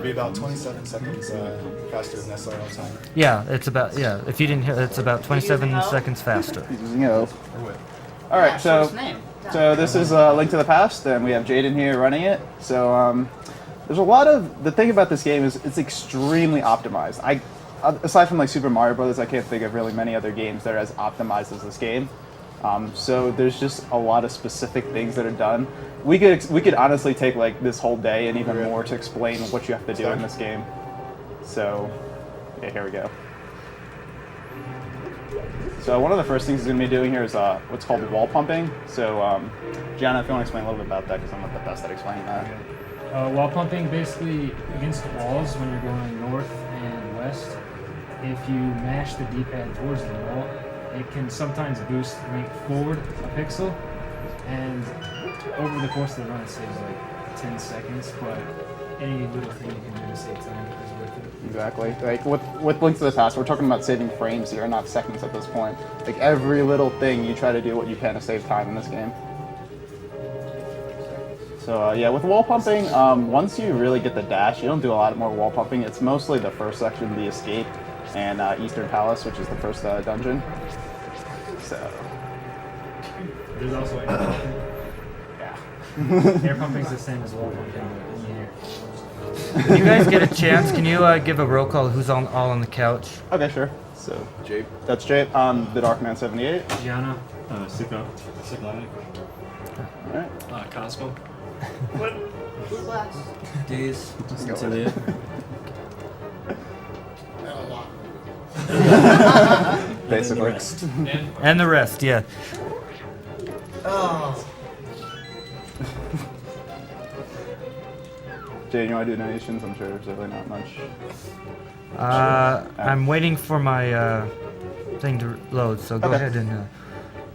be about 27 seconds faster than SRL time. Yeah, it's about, yeah, if you didn't hear, it's about 27 seconds faster. He's using O. Alright, so this is Link to the Past, and we have Jadin here running it. So there's a lot of, the thing about this game is it's extremely optimized. Aside from like Super Mario Brothers, I can't think of really many other games that are as optimized as this game. So there's just a lot of specific things that are done. We could honestly take like this whole day and even more to explain what you have to do in this game. So yeah, here we go. So one of the first things he's going to be doing here is what's called wall pumping. So Gianna, if you want to explain a little bit about that, because I'm not the best at explaining that. Wall pumping, basically against walls when you're going north and west, if you mash the D-pad towards the wall, it can sometimes boost Link forward a pixel, and over the course of the run it saves like 10 seconds, but any little thing you can do to save time is worth it. Exactly. Like with Link to the Past, we're talking about saving frames here, not seconds at this point. Like every little thing, you try to do what you can to save time in this game. So yeah, with wall pumping, once you really get the dash, you don't do a lot more wall pumping. It's mostly the first section, the escape, and Eastern Palace, which is the first dungeon. So there's also air pumping. Yeah. Air pumping's the same as wall pumping in the air. If you guys get a chance, can you give a roll call who's all on the couch? Okay, sure. So Jape. that's Jape. The Darkman 78. Gianna. Siglanic. All right. Cosmo. What? Who's last? Days. Just go with Talia. Basically. And the rest, yeah. Oh. Jay, you want to do donations? I'm sure there's really not much. I'm waiting for my thing to load, so go ahead and...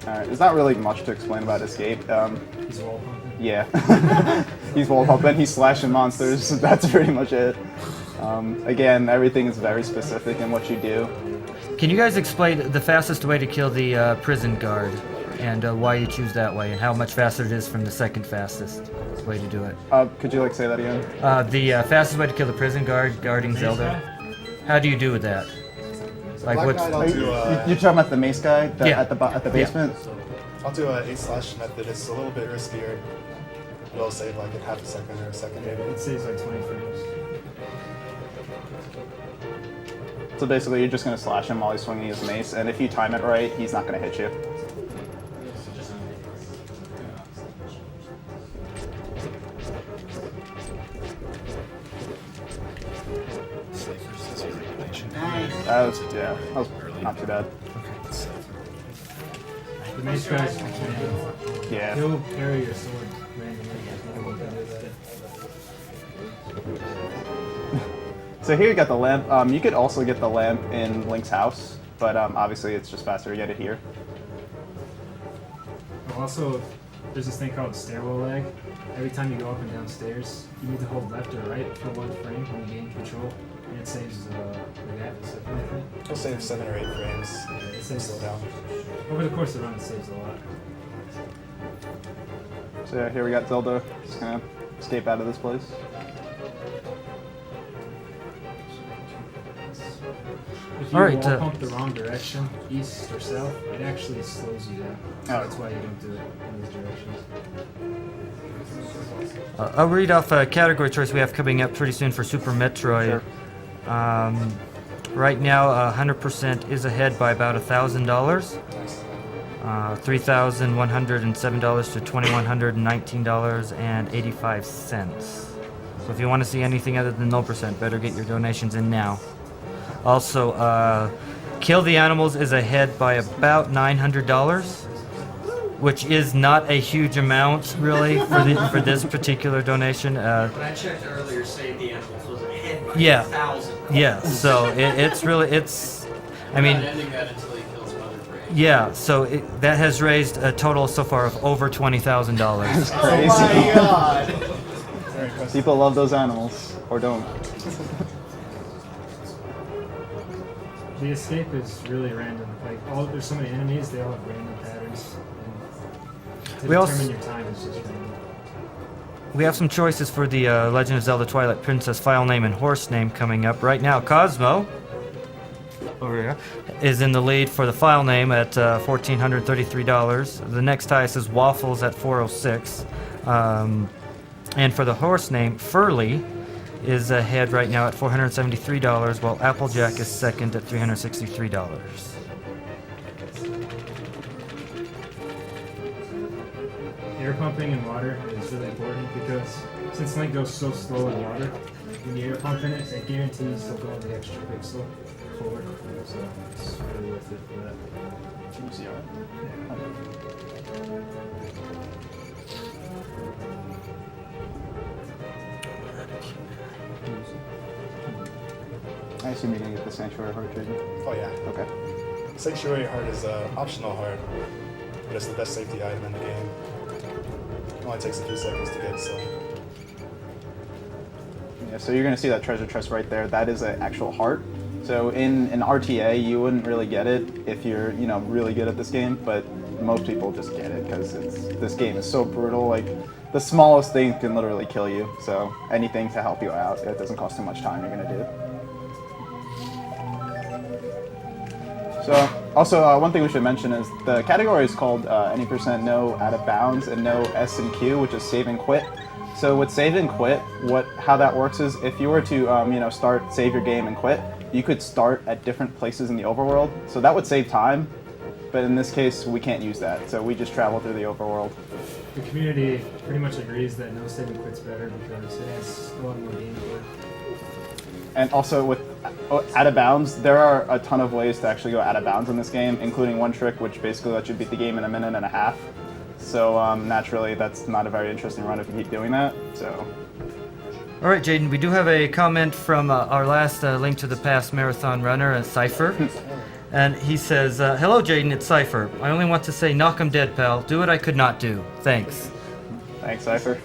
Alright, there's not really much to explain about Escape. He's wall pumping. Yeah. He's wall pumping, he's slashing monsters, that's pretty much it. Again, everything is very specific in what you do. Can you guys explain the fastest way to kill the prison guard, and why you choose that way, and how much faster it is from the second fastest way to do it? Could you say that again? The fastest way to kill the prison guard guarding Zelda. How do you do with that? Like what's... You're talking about the mace guy at the basement? Yeah. I'll do a A/ method. It's a little bit riskier. It'll save like a half a second or a second maybe. It saves like 20 frames. So basically, you're just going to slash him while he's swinging his mace, and if you time it right, he's not going to hit you. Nice. That was not too bad. The mace guys, Yeah. he'll carry your sword randomly. So here you got the lamp. You could also get the lamp in Link's house, but obviously it's just faster to get it here. Also, there's this thing called stairwell lag. Every time you go up and down stairs, you need to hold left or right for 1 frame when you gain control, and it saves the gap a second, I think. It'll save 7 or 8 frames. It saves Slow down. over the course of the run. It saves a lot. So yeah, here we got Zelda. Just gonna escape out of this place. If you Alright, wall pump the wrong direction, east or south, it actually slows you down. So Oh. that's why you don't do it in those directions. I'll read off a category choice we have coming up pretty soon for Super Metroid. Right now, 100% is ahead by about $1,000. $3,107 to $2,119.85. So if you want to see anything other than 0%, better get your donations in now. Also, Kill the Animals is ahead by about $900, which is not a huge amount, really, for this particular donation. When I checked earlier, Save the Animals was ahead by Yeah. 1,000. Yeah, so it's really, I mean, Not ending that until he kills Mother Brain. yeah, so that has raised a total so far of over $20,000. Oh my god. People love those animals, or don't. The escape is really random. Like there's so many enemies, they all have random patterns. And to We also- determine your time is just random. we have some choices for the Legend of Zelda Twilight Princess file name and horse name coming up. Right now, Cosmo, over here, is in the lead for the file name at $1,433. The next highest is Waffles at $406. And for the horse name, Furley is ahead right now at $473, while Applejack is second at $363. Air pumping in water is really important because since Link goes so slow in water, when you air pump in it, it guarantees he'll go the extra pixel forward. So it's really worth it for that. I assume you're gonna get the Sanctuary Heart, Jadin. Oh yeah. Okay. Sanctuary Heart is an optional heart, but it's the best safety item in the game. It only takes a few seconds to get, so. Yeah, so you're gonna see that treasure chest right there. That is an actual heart. So in an RTA, you wouldn't really get it if you're, really good at this game, but most people just get it because this game is so brutal. Like, the smallest thing can literally kill you. So anything to help you out that doesn't cost too much time, you're gonna do. So, also, one thing we should mention is the category is called any percent no out of bounds and no S and Q, which is save and quit. So with save and quit, how that works is if you were to save your game and quit, you could start at different places in the overworld. So that would save time, but in this case, we can't use that. So we just travel through the overworld. The community pretty much agrees that no save and quit's better because it has a lot more gameplay. And also with out of bounds, there are a ton of ways to actually go out of bounds in this game, including one trick which basically lets you beat the game in a minute and a half. So naturally, that's not a very interesting run if you keep doing that. So. All right, Jadin, we do have a comment from our last Link to the Past marathon runner, Cypher. And he says, hello, Jadin, it's Cypher. I only want to say, knock 'em dead, pal. Do what I could not do. Thanks. Thanks, Cypher.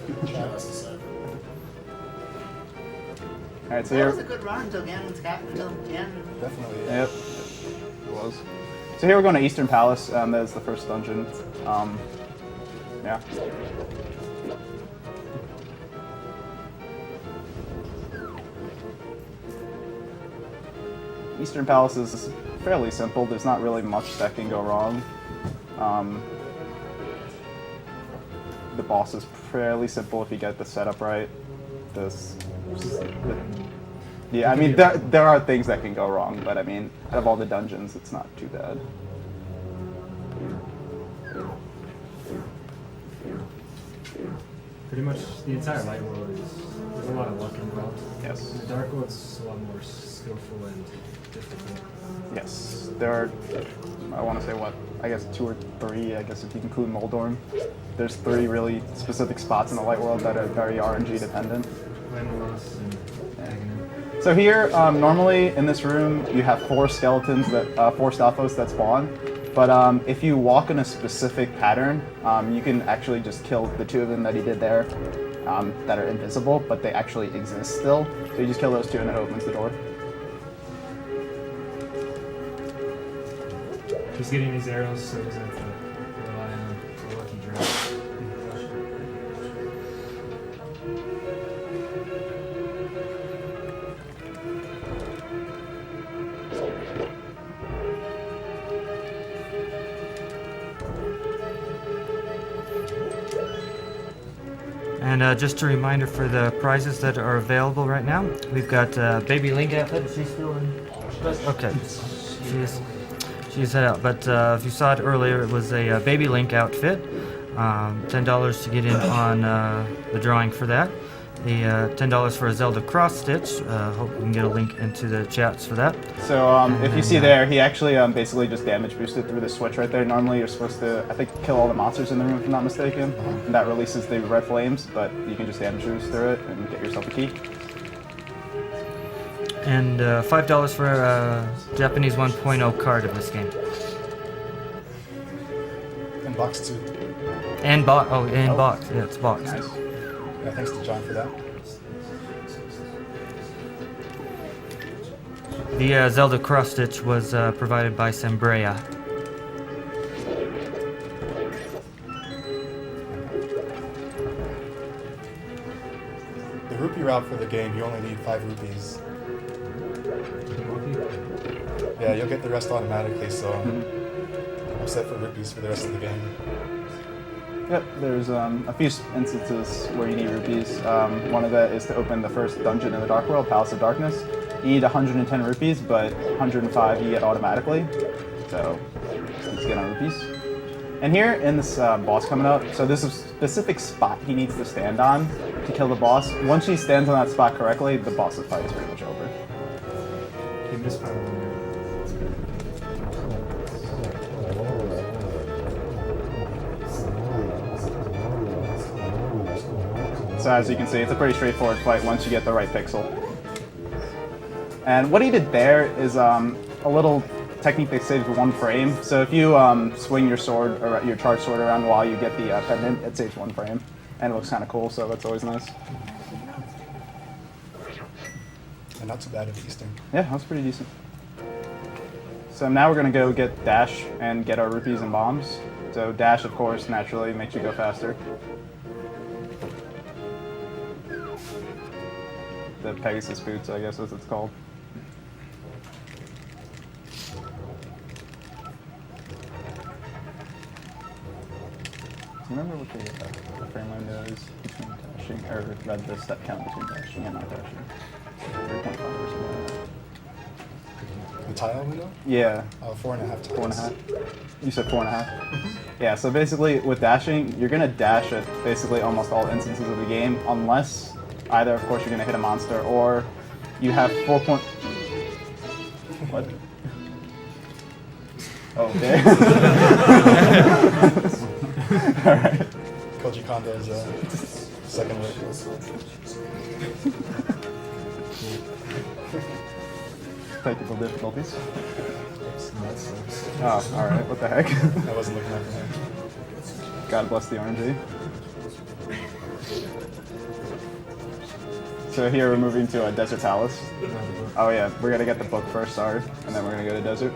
Alright, so That here. was a good run until Ganon's got until the end. Definitely. Yep. It was. So here we're going to Eastern Palace. That is the first dungeon. Yeah. Eastern Palace is fairly simple. There's not really much that can go wrong. The boss is fairly simple if you get the setup right. Yeah, I mean, there are things that can go wrong, but I mean, out of all the dungeons, it's not too bad. Pretty much the entire light world there's a lot of luck involved. Yes. In the dark world, it's a lot more skillful and difficult. Yes, there are, I want to say I guess 2 or 3, I guess if you include Moldorm. There's 3 really specific spots in the light world that are very RNG dependent. Landless and Aghanim. So here, normally in this room, you have 4 skeletons, 4 Stalfos that spawn. But if you walk in a specific pattern, you can actually just kill the 2 of them that he did there that are invisible, but they actually exist still. So you just kill those 2 and it opens the door. He's getting these arrows so he doesn't have to rely on the lucky draw. And just a reminder for the prizes that are available right now. We've got Baby Link outfit. Is she still in? Okay. She's head out. But if you saw it earlier, it was a Baby Link outfit. $10 to get in on the drawing for that. $10 for a Zelda cross stitch. Hope we can get a link into the chats for that. So if you see there, he actually basically just damage boosted through the switch right there. Normally you're supposed to, I think, kill all the monsters in the room if I'm not mistaken. And that releases the red flames, but you can just damage boost through it and get yourself a key. And $5 for a Japanese 1.0 card of this game. And box 2. And box. Oh, and box. Yeah, it's box. Nice. Yeah, thanks to John for that. The Zelda cross stitch was provided by Sembrea. you're out for the game, you only need 5 rupees. Yeah, you'll get the rest automatically, so I'm set for rupees for the rest of the game. Yep, there's a few instances where you need rupees. One of that is to open the first dungeon in the Dark World, Palace of Darkness. You need 110 rupees, but 105 you get automatically. So, let's get on rupees. And here in this boss coming up, so there's a specific spot he needs to stand on to kill the boss. Once he stands on that spot correctly, the boss's fight is pretty much over. He misfired on there. So as you can see, it's a pretty straightforward fight once you get the right pixel. And what he did there is a little technique that saves 1 frame. So if you swing your sword or your charged sword around while you get the pendant, it saves 1 frame, and it looks kind of cool. So that's always nice. And not too bad at Eastern. Yeah, that's pretty decent. So now we're gonna go get dash and get our rupees and bombs. So dash, of course, naturally makes you go faster. The Pegasus boots, I guess, is what it's called. Do you remember what the frame window is between dashing, or rather the step count between dashing and not dashing? 3.5 or something like that. The tile window? Yeah. 4.5 tiles. 4.5. You said 4.5? Yeah, so basically with dashing, you're gonna dash at basically almost all instances of the game, unless either, of course, you're gonna hit a monster, or you have 4 point... What? Oh, okay. Alright. Koji Kondo's second word. Technical difficulties. Oh, alright, what the heck? I wasn't looking at him. God bless the RNG. So here we're moving to a Desert Palace. Oh yeah, we're gonna get the book first, sorry, and then we're gonna go to Desert.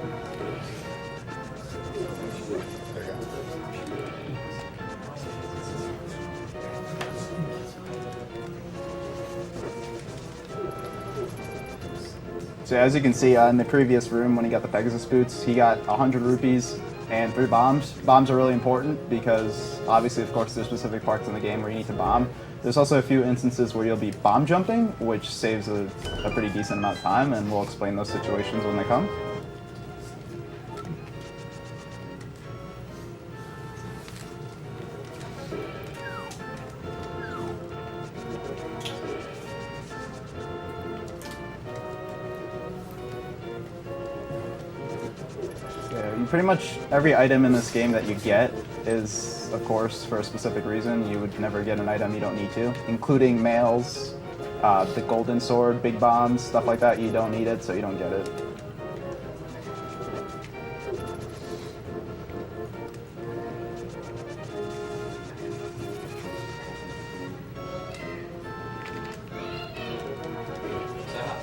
There you go. So as you can see in the previous room when he got the Pegasus boots, he got 100 rupees and 3 bombs. Bombs are really important because obviously, of course, there's specific parts in the game where you need to bomb. There's also a few instances where you'll be bomb jumping, which saves a pretty decent amount of time, and we'll explain those situations when they come. Pretty much every item in this game that you get is, of course, for a specific reason. You would never get an item you don't need to, including mails, the golden sword, big bombs, stuff like that. You don't need it, so you don't get it.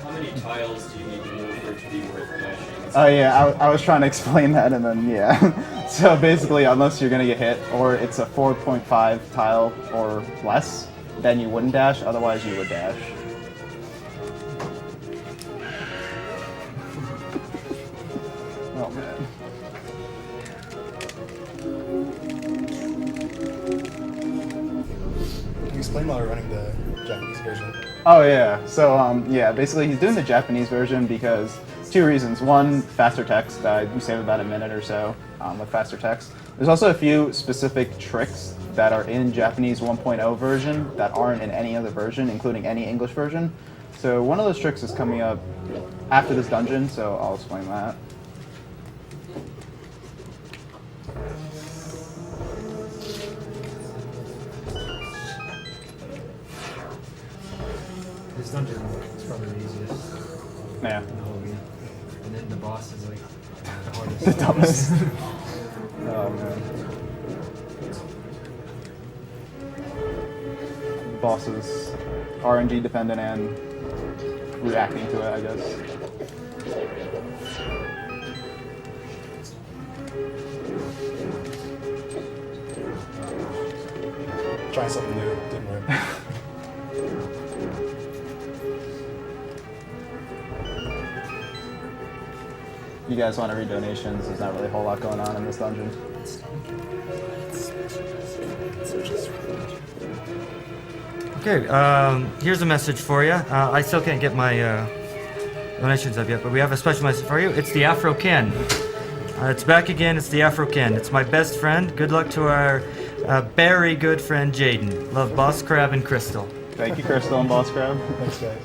How many tiles do you need to move for it to be worth dashing? Oh yeah, I was trying to explain that, and then yeah. So basically, unless you're gonna get hit, or it's a 4.5 tile or less, then you wouldn't dash. Otherwise, you would dash. Oh man. Can you explain why we're running the Japanese version? Oh yeah, so yeah, basically he's doing the Japanese version because 2 reasons. One, faster text. You save about a minute or so with faster text. There's also a few specific tricks that are in Japanese 1.0 version that aren't in any other version, including any English version. So one of those tricks is coming up after this dungeon, so I'll explain that. This dungeon is probably the easiest Yeah. in the whole game. And then the boss is like the hardest. The dumbest. Oh man. The boss is RNG dependent and reacting to it, I guess. Trying something new, didn't work. you guys want to read donations, there's not really a whole lot going on in this dungeon. Okay, here's a message for you. I still can't get my donations up yet, but we have a special message for you. It's the Afro Ken. It's back again. It's the Afro Ken. It's my best friend. Good luck to our very good friend Jadin. Love, Boss Crab and Crystal. Thank you, Crystal and Boss Crab. Thanks, guys.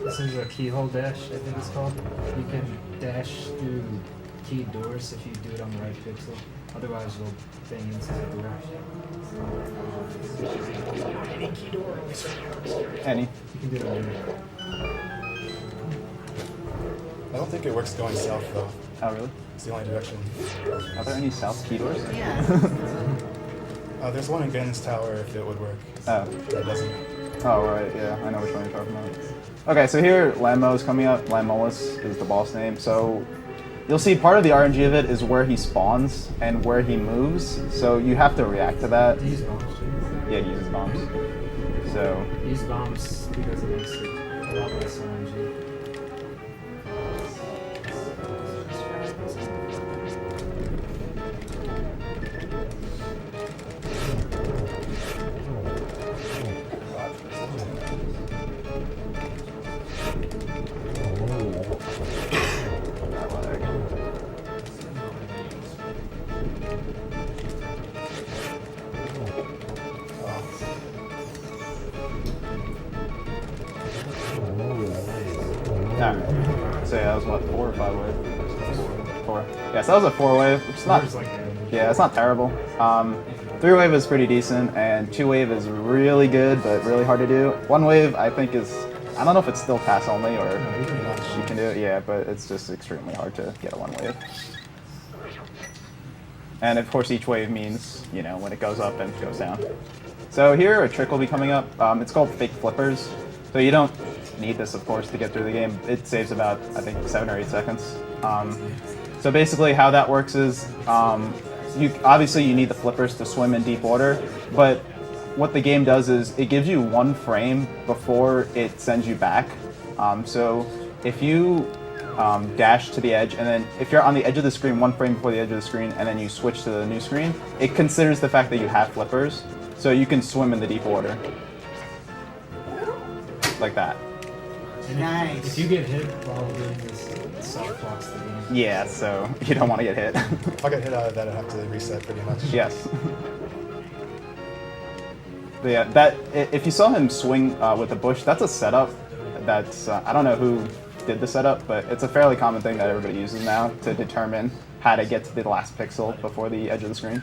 This is a keyhole dash, I think it's called. You can dash through keyed doors if you do it on the right pixel. Otherwise, you'll bang into the door. Any? You can do it on I don't think it works going south though. Oh, really? It's the only direction. Are there any south key doors? Yeah. There's one in Gaines Tower if it would work. Oh. It doesn't. Oh, right, yeah, I know which one you're talking about. Okay, so here, Lammo is coming up. Lamolus is the boss name. So you'll see part of the RNG of it is where he spawns and where he moves. So you have to react to that. Use bombs. Yeah, he uses bombs. So, Use bombs because it makes it a lot less RNG. alright. So yeah, that was what, 4 or 5 wave? 4. Yeah, so that was a 4 wave, which is not, yeah, it's not terrible. 3 wave is pretty decent, and 2 wave is really good, but really hard to do. 1 wave, I think is, I don't know if it's still pass only or you can do it, yeah, but it's just extremely hard to get a 1 wave. And of course, each wave means, you know, when it goes up and goes down. So here, a trick will be coming up. It's called fake flippers. So you don't need this, of course, to get through the game. It saves about, I think, 7 or 8 seconds. So basically, how that works is, obviously you need the flippers to swim in deep water, but what the game does is it gives you 1 frame before it sends you back. So if you dash to the edge, and then if you're on the edge of the screen 1 frame before the edge of the screen, and then you switch to the new screen, it considers the fact that you have flippers, so you can swim in the deep water. Like that. Nice. If you get hit while doing this, it soft blocks the game. Yeah, so you don't want to get hit. If I get hit out of that, I'd have to reset pretty much. Yes. But yeah, that, if you saw him swing with a bush, that's a setup. That's, I don't know who did the setup, but it's a fairly common thing that everybody uses now to determine how to get to the last pixel before the edge of the screen.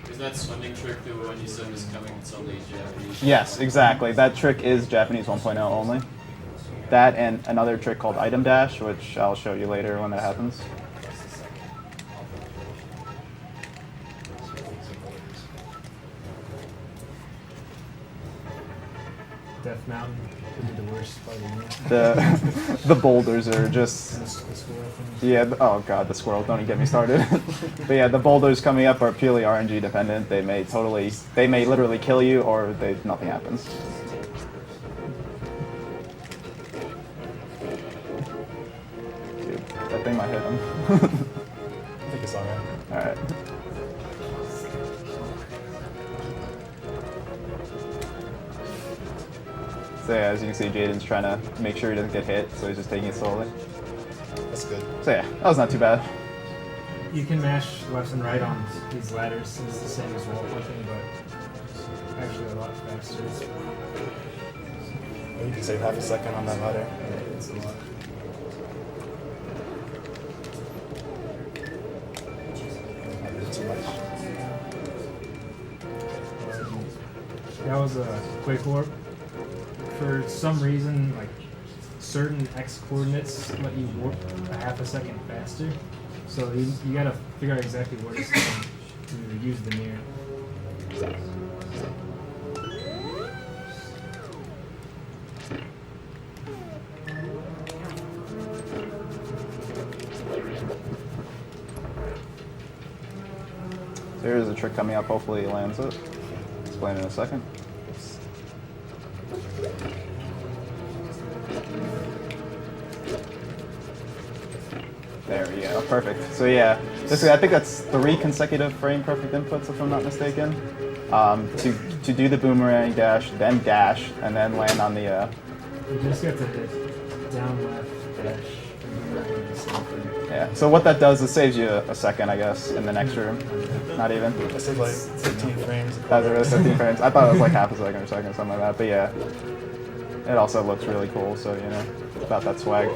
Is that swimming trick the one you said was coming? It's only Japanese? Yes, exactly. That trick is Japanese 1.0 only. That and another trick called item dash, which I'll show you later when that happens. Death Mountain would be the worst part of the game. The boulders are just, The squirrel things. yeah, oh god, the squirrels, don't even get me started. But yeah, the boulders coming up are purely RNG dependent. They may literally kill you, or nothing happens. Dude, that thing might hit him. I think it's alright. Alright. So yeah, as you can see, Jadin's trying to make sure he doesn't get hit, so he's just taking it slowly. That's good. So yeah, that was not too bad. You can mash left and right on these ladders. It's the same as wall flipping, but actually a lot faster. Or you can save half a second on that ladder. It's a lot. Not really too much. That was a quick warp. For some reason, like certain X coordinates let you warp a half a second faster. So you gotta figure out exactly where to stand to use the mirror. There is a trick coming up. Hopefully he lands it. Explain in a second. There we go. Perfect. So yeah, basically I think that's 3 consecutive frame perfect inputs if I'm not mistaken. To do the boomerang dash, then dash, and then land on the. You just get to hit down left dash. Yeah. So what that does is saves you a second, I guess, in the next room. Not even. I said like 15 frames. That's it, 15 frames. I thought it was like half a second or second, something like that. But yeah, it also looks really cool. So you know, about that swag.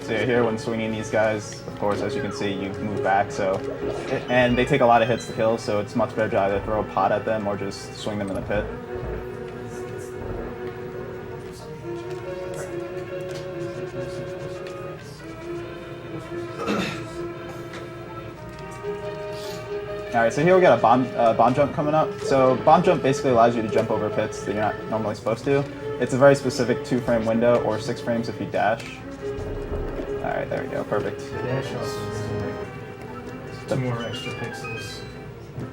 So yeah, here when swinging these guys, of course, as you can see, you move back. So, and they take a lot of hits to kill. So it's much better to either throw a pot at them or just swing them in the pit. All right, so here we got a bomb jump coming up. So bomb jump basically allows you to jump over pits that you're not normally supposed to. It's a very specific 2-frame window, or 6 frames if you dash. All right, there we go, perfect. Dash also is 2 more extra pixels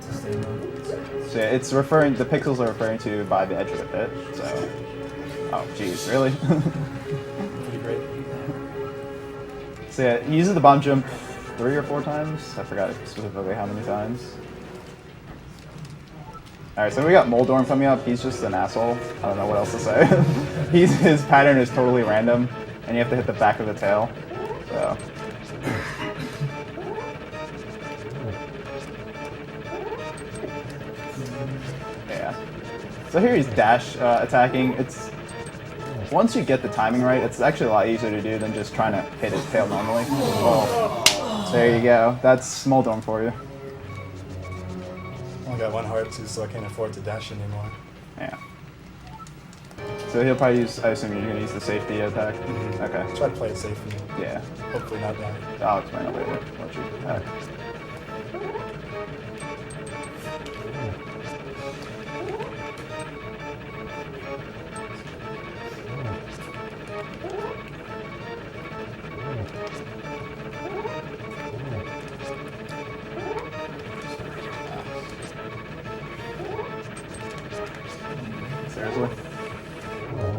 to stay on. So yeah, it's referring, the pixels are referring to by the edge of the pit. So, oh geez, really? Pretty great. So yeah, he uses the bomb jump 3 or 4 times. I forgot specifically how many times. All right, so we got Moldorm coming up. He's just an asshole. I don't know what else to say. His pattern is totally random, and you have to hit the back of the tail. So. Yeah. So here he's dash attacking. It's once you get the timing right, it's actually a lot easier to do than just trying to hit his tail normally. Oh. There you go. That's Moldorm for you. I only got 1 heart too, so I can't afford to dash anymore. Yeah. So he'll probably use, I assume you're going to use the safety attack? Mm-hmm. Okay. Try to play it safely. Yeah. Hopefully not die. I'll explain it later. What you, Seriously?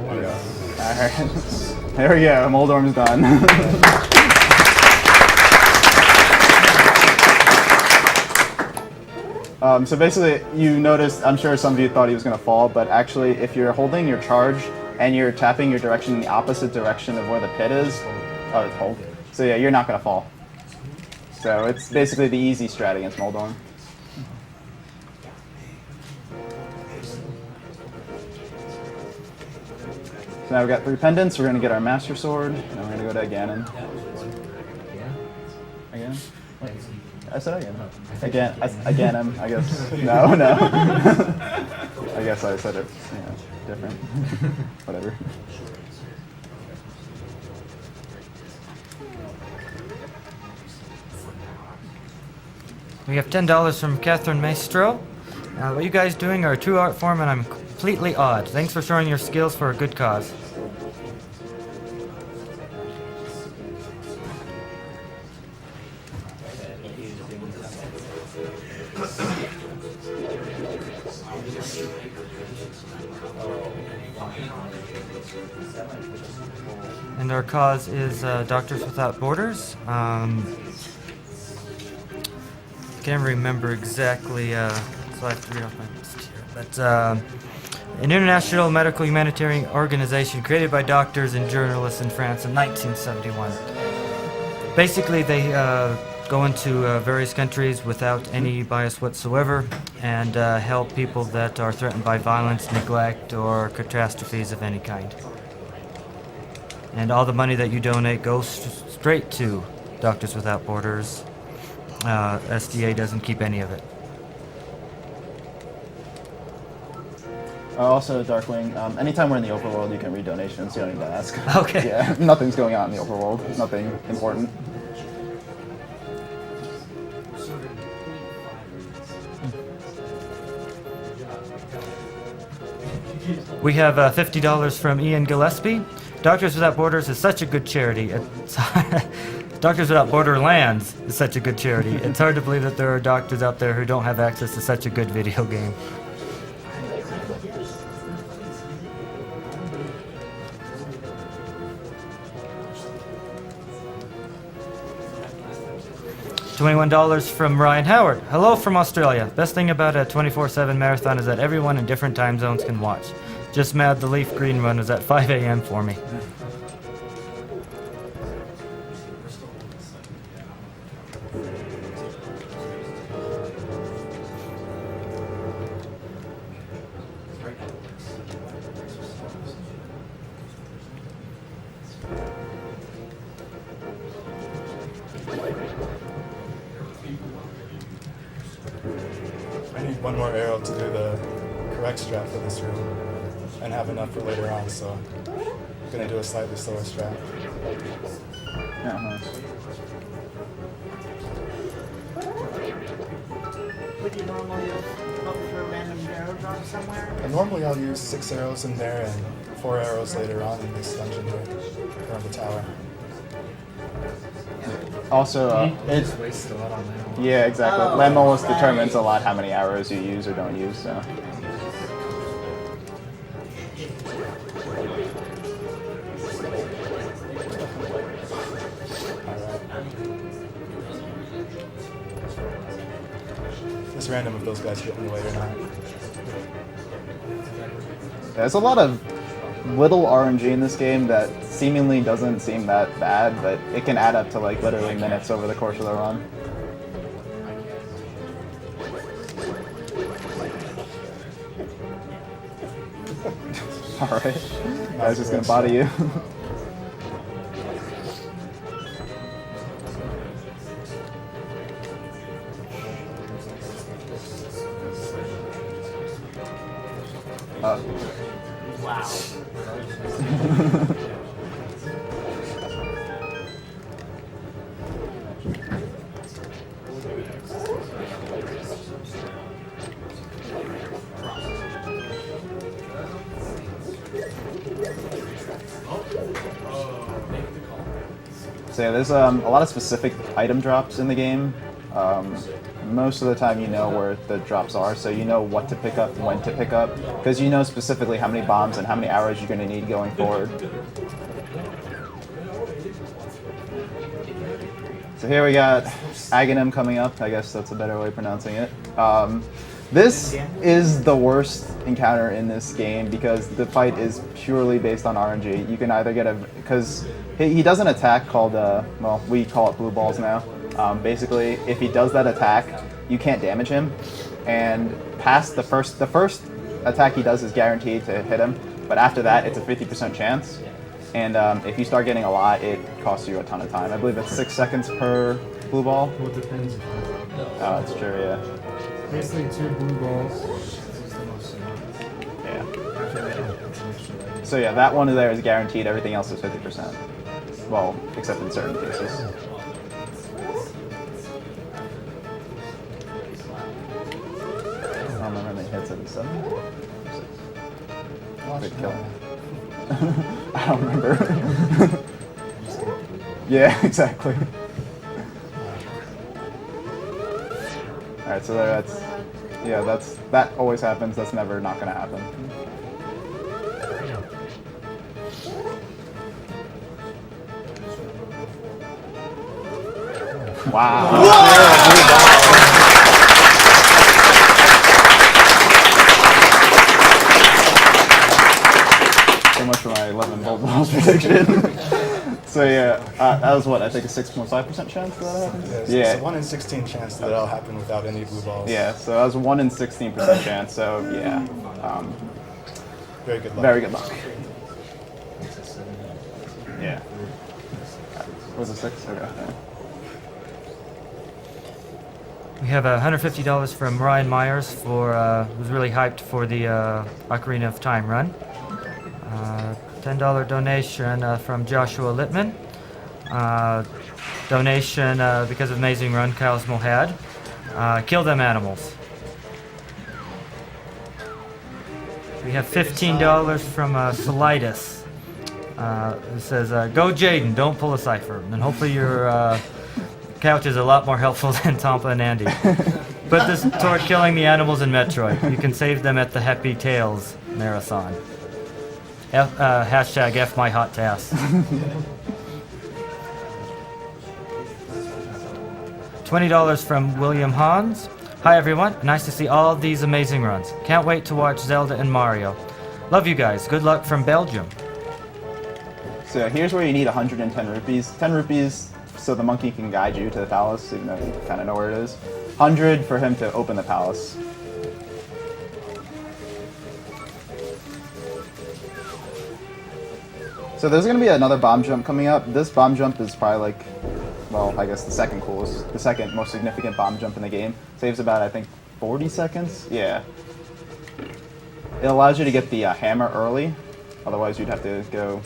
Oh yeah. Alright. There we go. Moldorm's done. So basically, you noticed, I'm sure some of you thought he was going to fall, but actually, if you're holding your charge and you're tapping your direction in the opposite direction of where the pit is, oh, it's hold. So yeah, you're not going to fall. So it's basically the easy strat against Moldorm. So now we've got 3 pendants. We're going to get our Master Sword, and we're going to go to Again. Again? I said again. Again him, I guess. No. I guess I said it, different. Whatever. We have $10 from Catherine Maestro. What you guys doing are a true art form, and I'm completely awed. Thanks for showing your skills for a good cause. And our cause is Doctors Without Borders. Can't remember exactly, so I have to read off my list here. But an international medical humanitarian organization created by doctors and journalists in France in 1971. Basically, they go into various countries without any bias whatsoever and help people that are threatened by violence, neglect, or catastrophes of any kind. And all the money that you donate goes straight to Doctors Without Borders. SDA doesn't keep any of it. Also, Darkwing, anytime we're in the overworld, you can read donations. You don't need to ask. Okay. Yeah, nothing's going on in the overworld. Nothing important. We have $50 from Ian Gillespie. Doctors Without Borders is such a good charity. Doctors Without Borderlands is such a good charity. It's hard to believe that there are doctors out there who don't have access to such a good video game. $21 from Ryan Howard. Hello from Australia. Best thing about a 24/7 marathon is that everyone in different time zones can watch. Just mad the Leaf Green run was at 5 a.m. for me. I need one more arrow to do the correct strat for this room, and have enough for later on, so I'm gonna do a slightly slower strat. Would you normally look for a random arrow drop somewhere? And normally I'll use 6 arrows in there and 4 arrows later on in this dungeon here, around the tower. Also, it's Just wasted a lot on that one. yeah, exactly. Oh, Lemos right. determines a lot how many arrows you use or don't use. So. It's random if those guys get in the way or not. There's a lot of little RNG in this game that seemingly doesn't seem that bad, but it can add up to like literally minutes over the course of the run. Alright. I was just gonna body you. Wow. So yeah, there's a lot of specific item drops in the game. Most of the time you know where the drops are, so you know what to pick up, when to pick up, because you know specifically how many bombs and how many arrows you're going to need going forward. So here we got Aghanim coming up, I guess that's a better way of pronouncing it. This is the worst encounter in this game because the fight is purely based on RNG. You can either get because he does an attack called, well, we call it blue balls now. Basically, if he does that attack, you can't damage him, and past the first attack he does is guaranteed to hit him, but after that it's a 50% chance, and if you start getting a lot, it costs you a ton of time. I believe it's 6 seconds per blue ball. Well, it depends. Oh, that's true, yeah. Basically, 2 blue balls. Yeah. So yeah, that one there is guaranteed, everything else is 50%. Well, except in certain cases. I don't remember how many hits it is. 7? 6. Good kill. I don't remember. Yeah, exactly. Alright, so there, that always happens. That's never not gonna happen. Wow. So much for my 11 volt balls prediction. So yeah, that was what, I think a 6.5% chance that happened? It's Yeah. a 1 in 16 chance that it'll happen without any blue balls. Yeah, so that was a 1 in 16% chance, so yeah. Very good luck. Very good luck. Yeah. Was it 6? Okay. Yeah. We have $150 from Ryan Myers for who's really hyped for the Ocarina of Time run. $10 donation from Joshua Littman. Donation because of Amazing Run, Kyle's Mohad. Kill them animals. We have $15 from Solitis. It says, "Go Jadin, don't pull a cipher." And hopefully your couch is a lot more helpful than Tampa and Andy. Put this toward killing the animals in Metroid. You can save them at the Happy Tales marathon. Hashtag F my hot task. $20 from William Hans. Hi everyone, nice to see all these amazing runs. Can't wait to watch Zelda and Mario. Love you guys. Good luck from Belgium. So here's where you need 110 rupees. 10 rupees so the monkey can guide you to the palace, even though you kind of know where it is. 100 for him to open the palace. So there's going to be another bomb jump coming up. This bomb jump is probably like, well, I guess the second most significant bomb jump in the game. Saves about, I think, 40 seconds? Yeah. It allows you to get the hammer early. Otherwise, you'd have to go,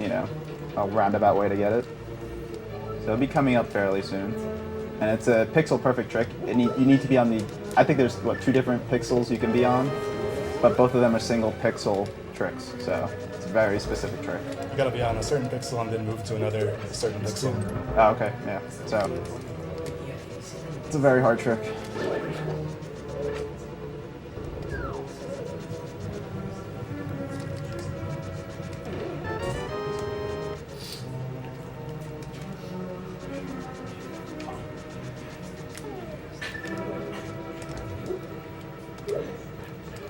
you know, a roundabout way to get it. So it'll be coming up fairly soon. And it's a pixel perfect trick. You need to be on the, I think there's, what, 2 different pixels you can be on? But both of them are single pixel tricks, so it's a very specific trick. You gotta be on a certain pixel and then move to another certain pixel. Oh, okay, yeah. So it's a very hard trick.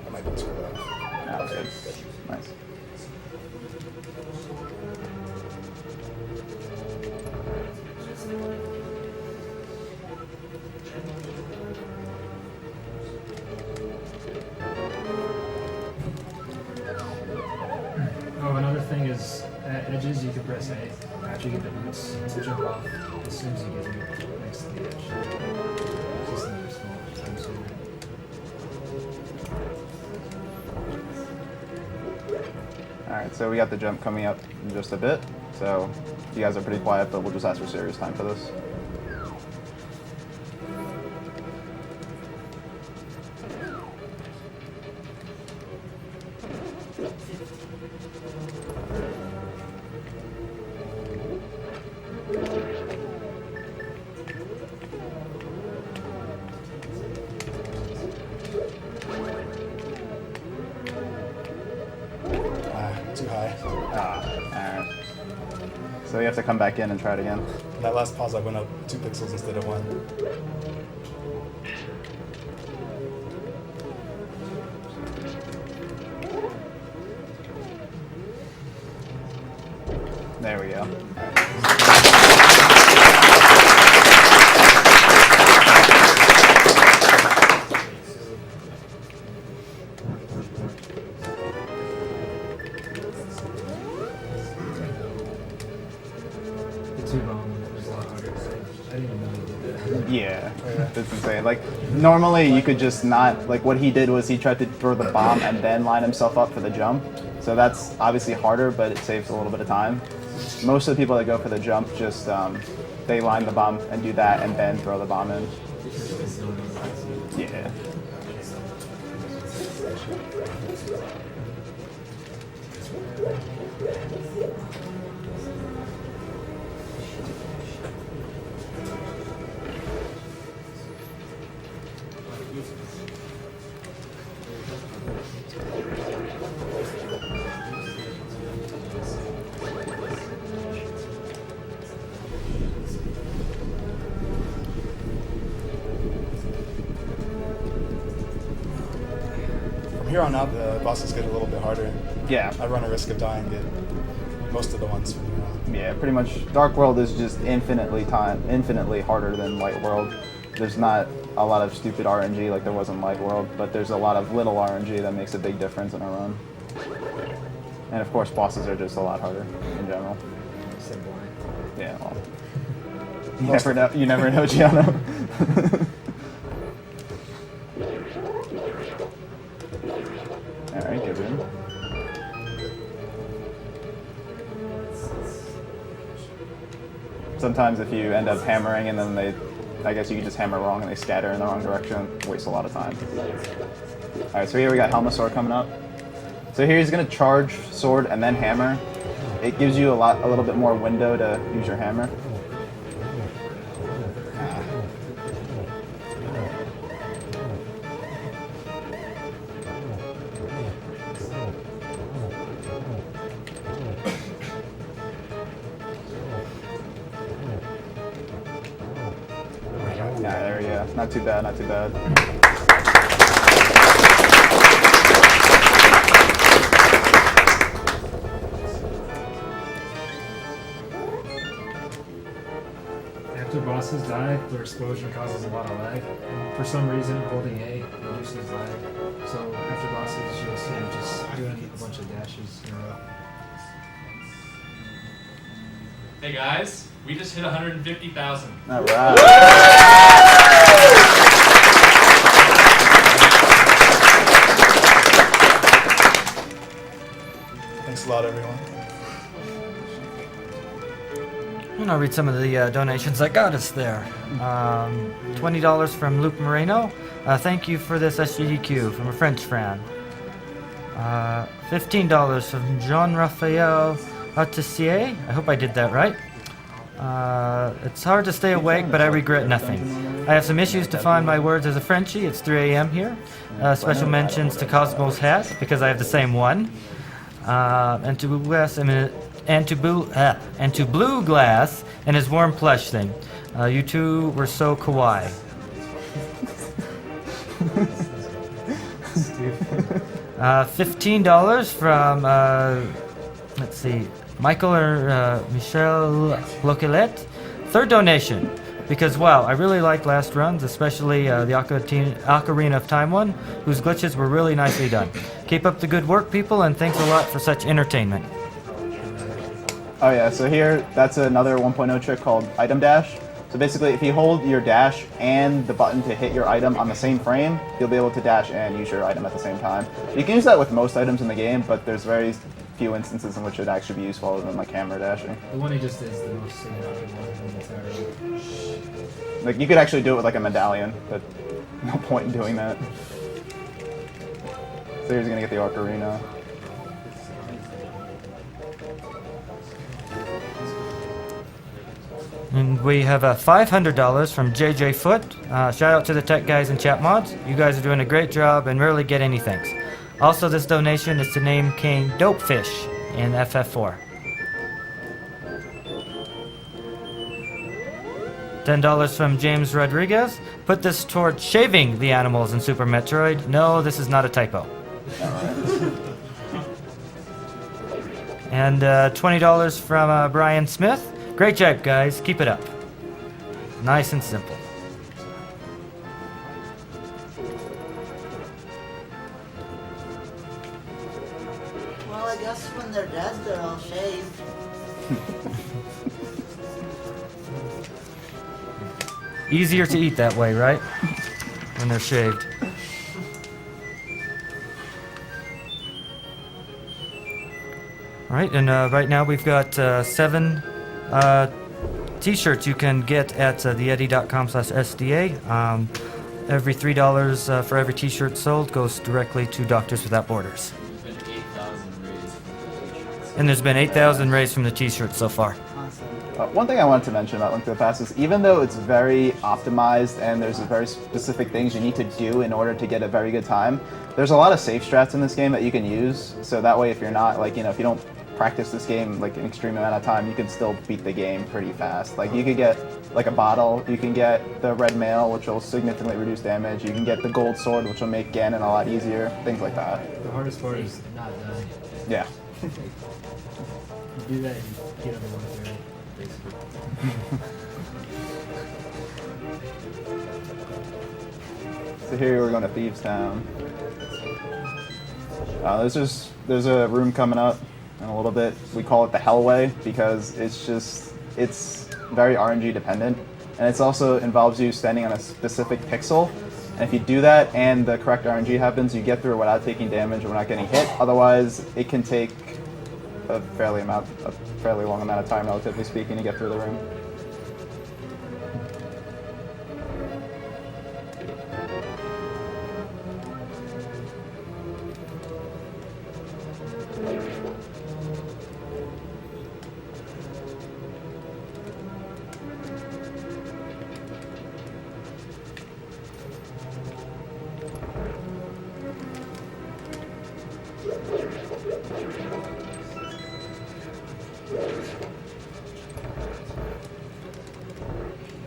That might be too low. Yeah, that's good. Nice. Oh, another thing is, at edges you can press A after you get the boots to jump off as soon as you get next to the edge. Just another small time saver. Alright, so we got the jump coming up in just a bit. So you guys are pretty quiet, but we'll just ask for serious time for this. Too high. Alright. So you have to come back in and try it again. In that last pause, I went up 2 pixels instead of 1. There we go. The 2 bomb was a lot harder. I didn't even know you did that. Yeah, that's insane. Like, normally you could just not, like what he did was he tried to throw the bomb and then line himself up for the jump. So that's obviously harder, but it saves a little bit of time. Most of the people that go for the jump just, they line the bomb and do that and then throw the bomb in. Yeah. From here on out, the bosses get a little bit harder. Yeah. I run a risk of dying at most of the ones from here on. Yeah, pretty much. Dark World is just infinitely harder than Light World. There's not a lot of stupid RNG like there was in Light World, but there's a lot of little RNG that makes a big difference in a run. And of course, bosses are just a lot harder in general. Yeah, well, you never know, Gianno. Alright, give it in. Sometimes if you end up hammering and then I guess you can just hammer wrong and they scatter in the wrong direction, waste a lot of time. Alright, so here we got Helmasaur coming up. So here he's going to charge sword and then hammer. It gives you a little bit more window to use your hammer. Yeah, there we go. Not too bad, not too bad. After bosses die, their explosion causes a lot of lag. And for some reason, holding A reduces lag. So after bosses, you'll see them just doing a bunch of dashes in a row. Hey guys, we just hit 150,000. All right. Thanks a lot, everyone. And I'll read some of the donations that got us there. $20 from Luke Moreno. Thank you for this SGDQ from a French fan. $15 from Jean-Raphael Artissier. I hope I did that right. It's hard to stay awake, but I regret nothing. I have some issues to find my words as a Frenchie. It's 3 a.m. here. Special mentions to Cosmo's hat, because I have the same one. And to Blue Glass and his warm plush thing. You two were so kawaii. $15 from let's see, Michael or Michelle Loquelet. Third donation. Because wow, I really liked last runs, especially the Ocarina of Time one, whose glitches were really nicely done. Keep up the good work, people, and thanks a lot for such entertainment. Oh yeah, so here, that's another 1.0 trick called Item Dash. So basically, if you hold your dash and the button to hit your item on the same frame, you'll be able to dash and use your item at the same time. You can use that with most items in the game, but there's very few instances in which it'd actually be useful other than like hammer dashing. The one he just did is the most significant one in the entire game. Like, you could actually do it with like a medallion, but no point in doing that. So here's gonna get the Ocarina. And we have $500 from JJ Foot. Shout out to the tech guys and chat mods. You guys are doing a great job and rarely get any thanks. Also, this donation is to name King Dopefish in FF4. $10 from James Rodriguez. Put this towards shaving the animals in Super Metroid. No, this is not a typo. And $20 from Brian Smith. Great job, guys. Keep it up. Nice and simple. Well, I guess when they're dead, they're all shaved. Easier to eat that way, right? When they're shaved. Alright, and right now we've got 7 t-shirts you can get at theeddy.com/SDA. Every $3 for every t-shirt sold goes directly to Doctors Without Borders. And there's been 8,000 raised from the t-shirts so far. One thing I wanted to mention about Link to the Past is even though it's very optimized and there's very specific things you need to do in order to get a very good time, there's a lot of safe strats in this game that you can use. So that way if you're not, like, you know, if you don't practice this game like an extreme amount of time, you can still beat the game pretty fast. Like, you could get like a bottle, you can get the red mail, which will significantly reduce damage, you can get the gold sword, which will make Ganon a lot easier, things like that. The hardest part is not dying. Yeah. do that, you get on the 130, basically. So here we're going to Thieves Town. There's a room coming up in a little bit. We call it the Hellway because it's very RNG dependent, and it also involves you standing on a specific pixel. And if you do that and the correct RNG happens, you get through it without taking damage and without getting hit. Otherwise, it can take a fairly long amount of time, relatively speaking, to get through the room.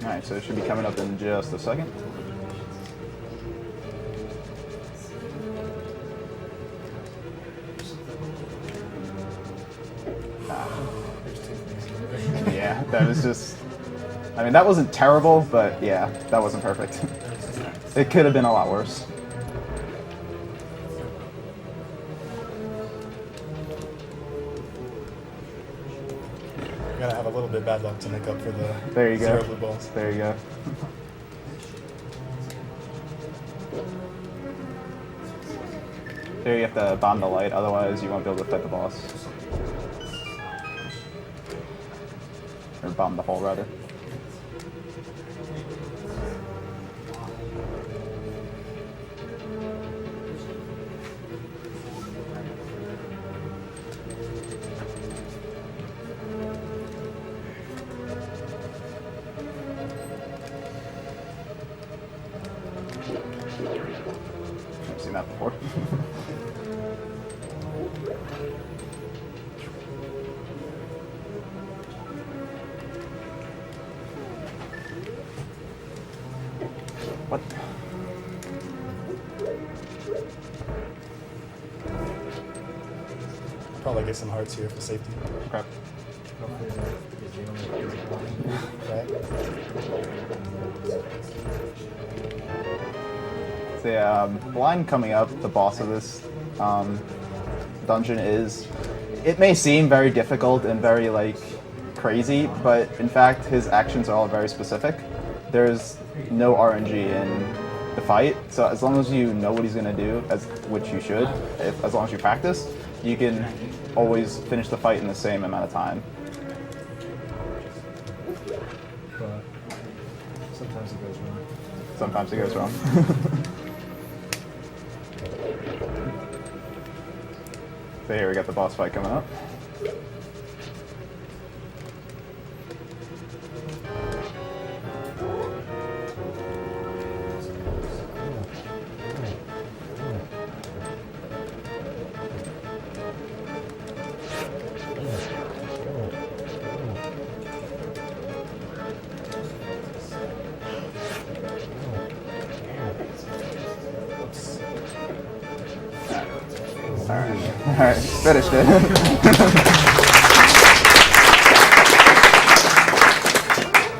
Alright, so it should be coming up in just a second. Yeah, that was just... I mean, that wasn't terrible, but yeah, that wasn't perfect. It could have been a lot worse. Gotta have a little bit bad luck to make up for the There you go. 0 blue balls. There you go. There you have to bomb the light, otherwise you won't be able to fight the boss. Or bomb the hole, rather. I've seen that before. What? Probably get some hearts here for safety. Crap. Right? So yeah, blind coming up, the boss of this dungeon is... It may seem very difficult and very, like, crazy, but in fact his actions are all very specific. There's no RNG in the fight, so as long as you know what he's going to do, which you should, as long as you practice, you can always finish the fight in the same amount of time. But sometimes it goes wrong. Sometimes it goes wrong. So here we got the boss fight coming up. Alright, finished it.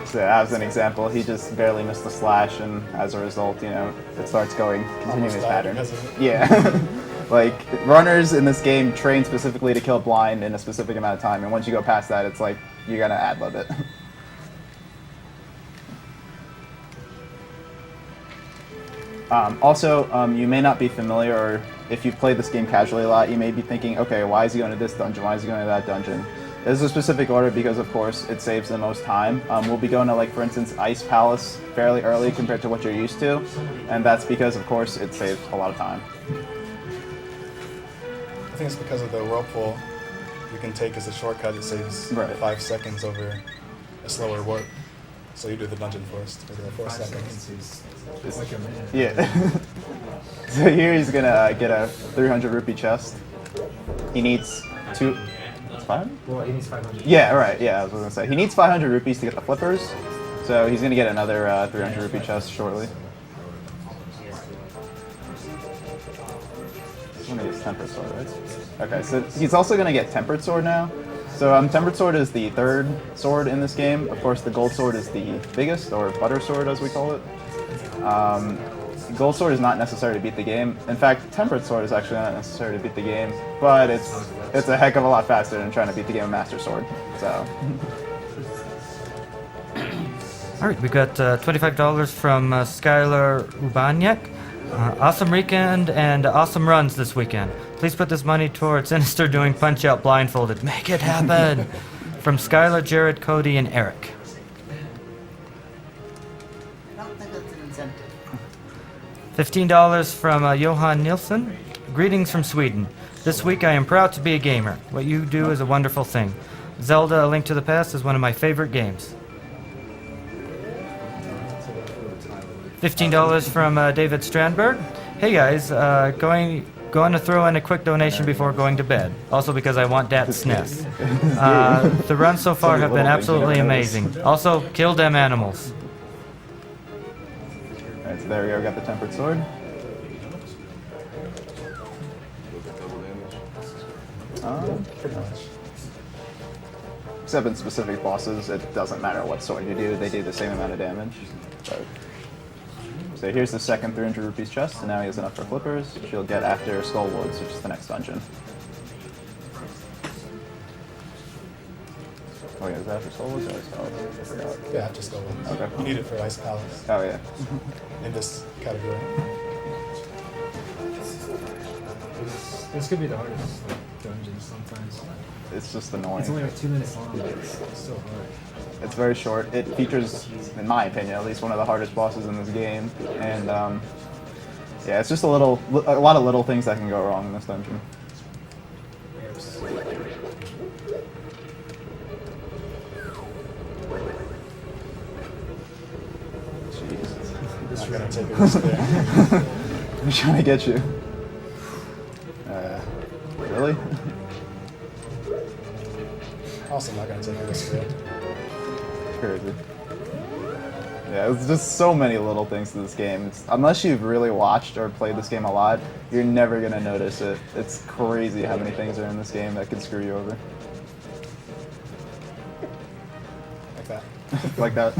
So that was an example. He just barely missed the slash, and as a result, you know, it starts continuing Almost his died pattern. because of it. Yeah. Like, runners in this game train specifically to kill blind in a specific amount of time, and once you go past that, it's like, you're gonna ad-lib it. Also, you may not be familiar, or if you've played this game casually a lot, you may be thinking, okay, why is he going to this dungeon? Why is he going to that dungeon? There's a specific order because, of course, it saves the most time. We'll be going to, like, for instance, Ice Palace fairly early compared to what you're used to, and that's because, of course, it saves a lot of time. I think it's because of the whirlpool you can take as a shortcut. It saves Right. 5 seconds over a slower warp. So you do the dungeon first for the 4 seconds. It's like a minute. Yeah. So here he's gonna get a 300 rupee chest. He needs 2... It's 500? Well, he needs 500. Yeah, right, yeah, I was gonna say. He needs 500 rupees to get the flippers, so he's gonna get another 300 rupee chest shortly. He's gonna get tempered sword, right? Okay, so he's also gonna get tempered sword now. So Tempered Sword is the third sword in this game. Of course, the Gold Sword is the biggest, or Butter Sword as we call it. Gold Sword is not necessary to beat the game. In fact, Tempered Sword is actually not necessary to beat the game, but it's a heck of a lot faster than trying to beat the game with Master Sword. So. All right, we got $25 from Skylar Ubaniak. Awesome weekend and awesome runs this weekend. Please put this money towards Sinister doing Punch-Out blindfolded. Make it happen! From Skylar, Jared, Cody, and Eric. I don't think that's an incentive. $15 from Johan Nilsson. Greetings from Sweden. This week I am proud to be a gamer. What you do is a wonderful thing. Zelda: A Link to the Past is one of my favorite games. $15 from David Strandberg. Hey guys, going to throw in a quick donation before going to bed. Also because I want that SNES. The runs so far have been absolutely amazing. Also, kill them animals. Alright, so there we go, got the Tempered Sword. Pretty much. Except in specific bosses, it doesn't matter what sword you do, they do the same amount of damage. So here's the second 300 rupees chest, and now he has enough for flippers, which he'll get after Skull Woods, which is the next dungeon. Oh yeah, is that after Skull Woods or Ice Palace? I forgot. Yeah, just go one. Okay. You need it for Ice Palace Oh yeah. in this category. This could be the hardest dungeon sometimes. It's just annoying. It's only like 2 minutes long, but it's so hard. It's very short. It features, in my opinion, at least one of the hardest bosses in this game. And yeah, it's just a lot of little things that can go wrong in this dungeon. Not gonna take a risk there. I'm trying to get you. Really? Also not gonna take a risk there. Crazy. Yeah, there's just so many little things to this game. Unless you've really watched or played this game a lot, you're never gonna notice it. It's crazy how many things are in this game that could screw you over. Like that. Like that.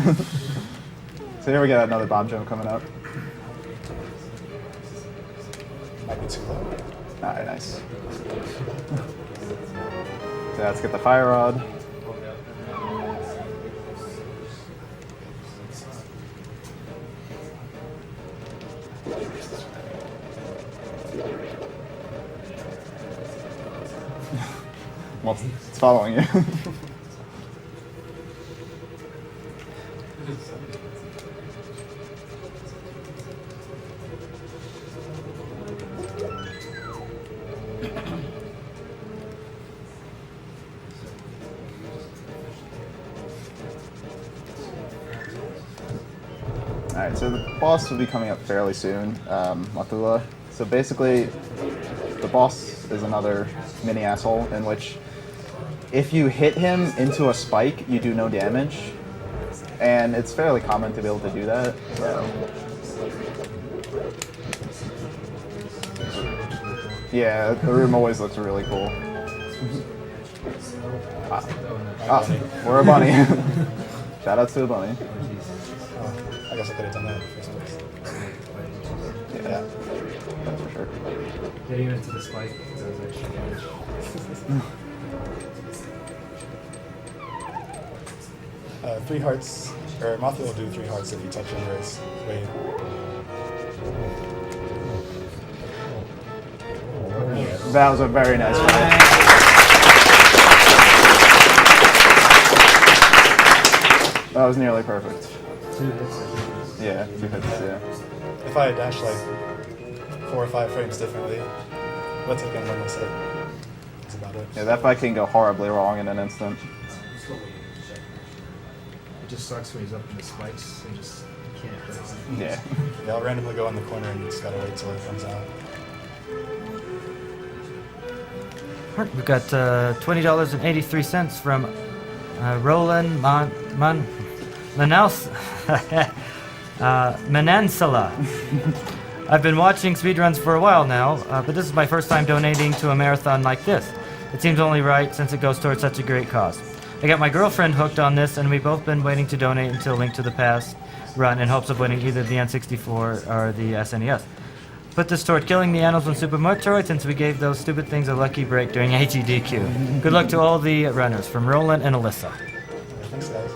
So here we got another bomb jump coming up. Might be too low. Alright, nice. So let's get the fire rod. Well, it's following you. Alright, so the boss will be coming up fairly soon, Matula. So basically, the boss is another mini asshole in which if you hit him into a spike, you do no damage. And it's fairly common to be able to do that, so. Yeah, the room always looks really cool. We're a bunny. Shout out to a bunny. I guess I could have done that in the first place. Yeah, that's for sure. Getting into the spike, that was actually damage. 3 hearts, or Mothra will do 3 hearts if you touch him where it's way. That was a very nice fight. That was nearly perfect. 2 hits. Yeah, 2 hits, yeah. If I had dashed like 4 or 5 frames differently, would take him 1 less hit. That's about it. Yeah, that fight can go horribly wrong in an instant. It just sucks when he's up in the spikes and just can't hit him. Yeah. Yeah, I'll randomly go in the corner and you just gotta wait till it comes out. Alright, we've got $20.83 from Roland Manansala. I've been watching speedruns for a while now, but this is my first time donating to a marathon like this. It seems only right since it goes towards such a great cause. I got my girlfriend hooked on this, and we've both been waiting to donate until Link to the Past run in hopes of winning either the N64 or the SNES. Put this toward killing the animals in Super Metroid since we gave those stupid things a lucky break during SGDQ. Good luck to all the runners, from Roland and Alyssa. Thanks, guys.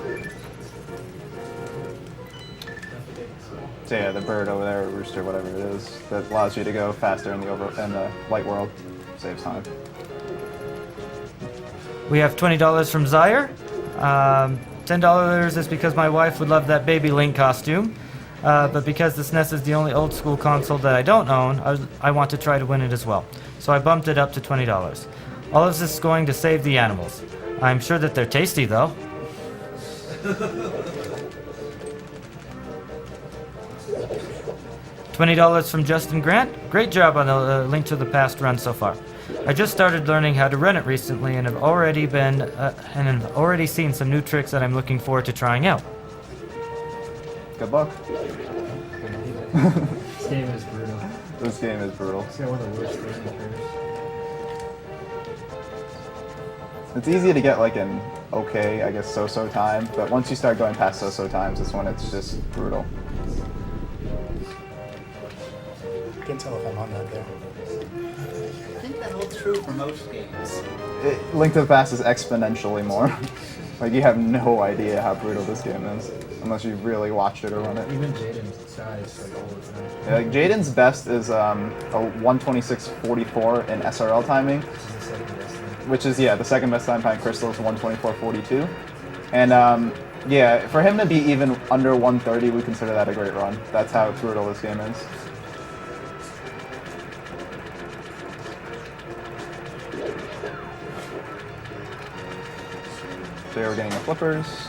So yeah, the bird over there, or rooster, whatever it is, that allows you to go faster in the light world. Saves time. We have $20 from Zaire. $10 is because my wife would love that baby Link costume. But because the SNES is the only old school console that I don't own, I want to try to win it as well. So I bumped it up to $20. All of this is going to save the animals. I'm sure that they're tasty though. $20 from Justin Grant. Great job on the Link to the Past run so far. I just started learning how to run it recently and have already seen some new tricks that I'm looking forward to trying out. Good luck. This game is brutal. This game is brutal. It's got one of the worst learning curves. It's easy to get like an okay, I guess, so-so time, but once you start going past so-so times, it's when it's just brutal. I can tell if I'm on that there. I think that holds true for most games. Link to the Past is exponentially more. Like, you have no idea how brutal this game is, unless you really watched it or run it. Even Jadin dies like all the time. Yeah, like, Jadin's best is a 126.44 in SRL timing, This is the second best thing. which is, the second best time behind Crystal's 124.42. And, yeah, for him to be even under 130, we consider that a great run. That's how brutal this game is. So here we're getting the flippers.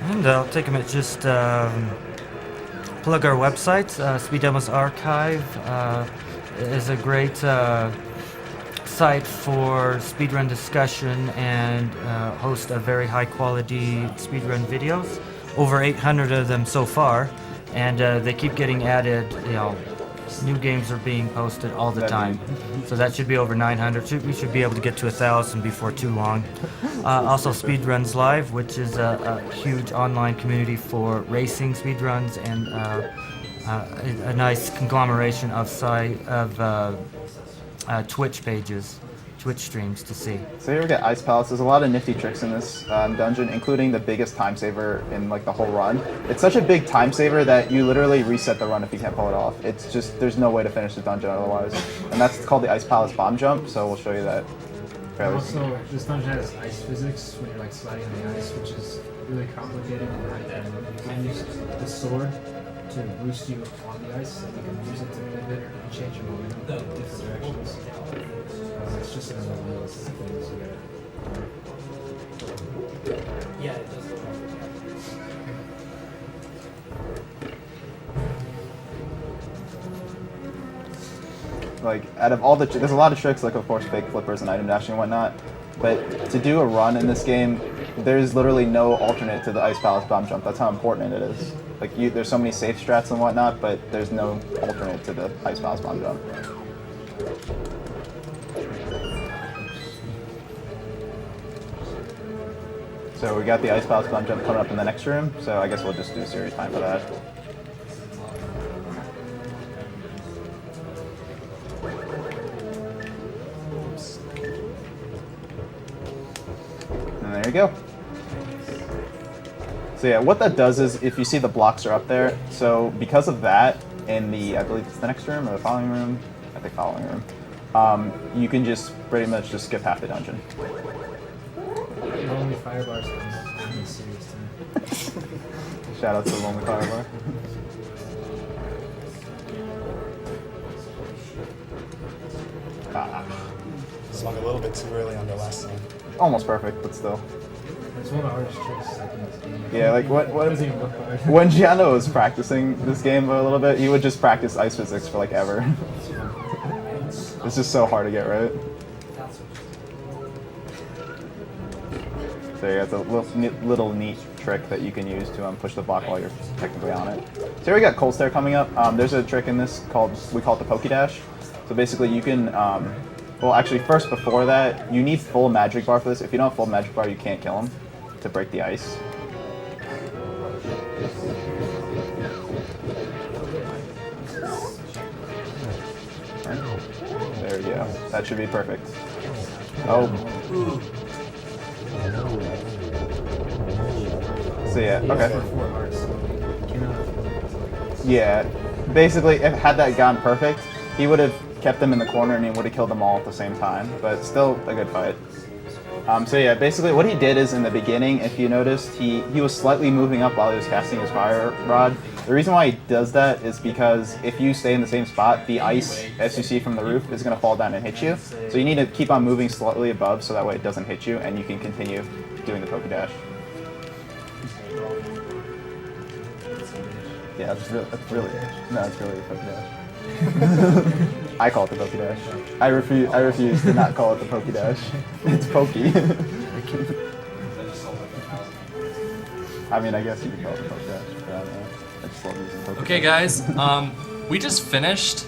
And I'll take a minute just plug our website. Speed Demos Archive is a great site for speedrun discussion and host a very high quality speedrun videos. Over 800 of them so far, and they keep getting added. New games are being posted all the time, so that should be over 900. We should be able to get to 1,000 before too long. Also, Speedruns Live, which is a huge online community for racing speedruns and a nice conglomeration of Twitch pages, Twitch streams to see. So here we get Ice Palace. There's a lot of nifty tricks in this dungeon, including the biggest time saver in like the whole run. It's such a big time saver that you literally reset the run if you can't pull it off. It's just, there's no way to finish the dungeon otherwise. And that's called the Ice Palace bomb jump, so we'll show you that fairly soon. Also, this dungeon has ice physics when you're like sliding on the ice, which is really complicated. You can use the sword to boost you on the ice, and you can use it to pivot and change your momentum in different directions. It's just another one of those things you gotta. Yeah, it does look Like, out of all the, there's a lot of tricks, like of course fake flippers and item dashing and whatnot, but to do a run in this game, there's literally no alternate to the Ice Palace bomb jump. That's how important it is. Like, there's so many safe strats and whatnot, but there's no alternate to the Ice Palace bomb jump. So we got the Ice Palace bomb jump coming up in the next room, so I guess we'll just do series time for that. And there you go. So yeah, what that does is, if you see the blocks are up there, so because of that, in the, I believe it's the next room or the following room, I think following room, you can just pretty much just skip half the dungeon. Lonely Fire Bar's in serious time. Shout out to the Lonely Fire Bar. Swung a little bit too early on the last one. Almost perfect, but still. It's one of the hardest tricks like, in this game. Yeah, like what It doesn't even look hard. when Gianno was practicing this game a little bit, he would just practice ice physics for like ever. It's just so hard to get right. So yeah, it's a little neat trick that you can use to push the block while you're technically on it. So here we got Cold Stare coming up. There's a trick in this we call it the Poke Dash. So basically you can, well actually first before that, you need full Magic Bar for this. If you don't have full Magic Bar, you can't kill him to break the ice. There we go. That should be perfect. Oh. So yeah, okay. Yeah, basically, had that gone perfect, he would have kept them in the corner and he would have killed them all at the same time. But still a good fight. So yeah, basically what he did is in the beginning, if you noticed, he was slightly moving up while he was casting his fire rod. The reason why he does that is because if you stay in the same spot, the ice, as you see from the roof, is going to fall down and hit you. So you need to keep on moving slightly above so that way it doesn't hit you and you can continue doing the Poke Dash. Yeah, it's really a Poke Dash. I call it the Poke Dash. I refuse to not call it the Poke Dash. It's pokey. I mean, I guess you could call it the Poke Dash, but I don't know. I just love using Poke Okay, Dash. guys. We just finished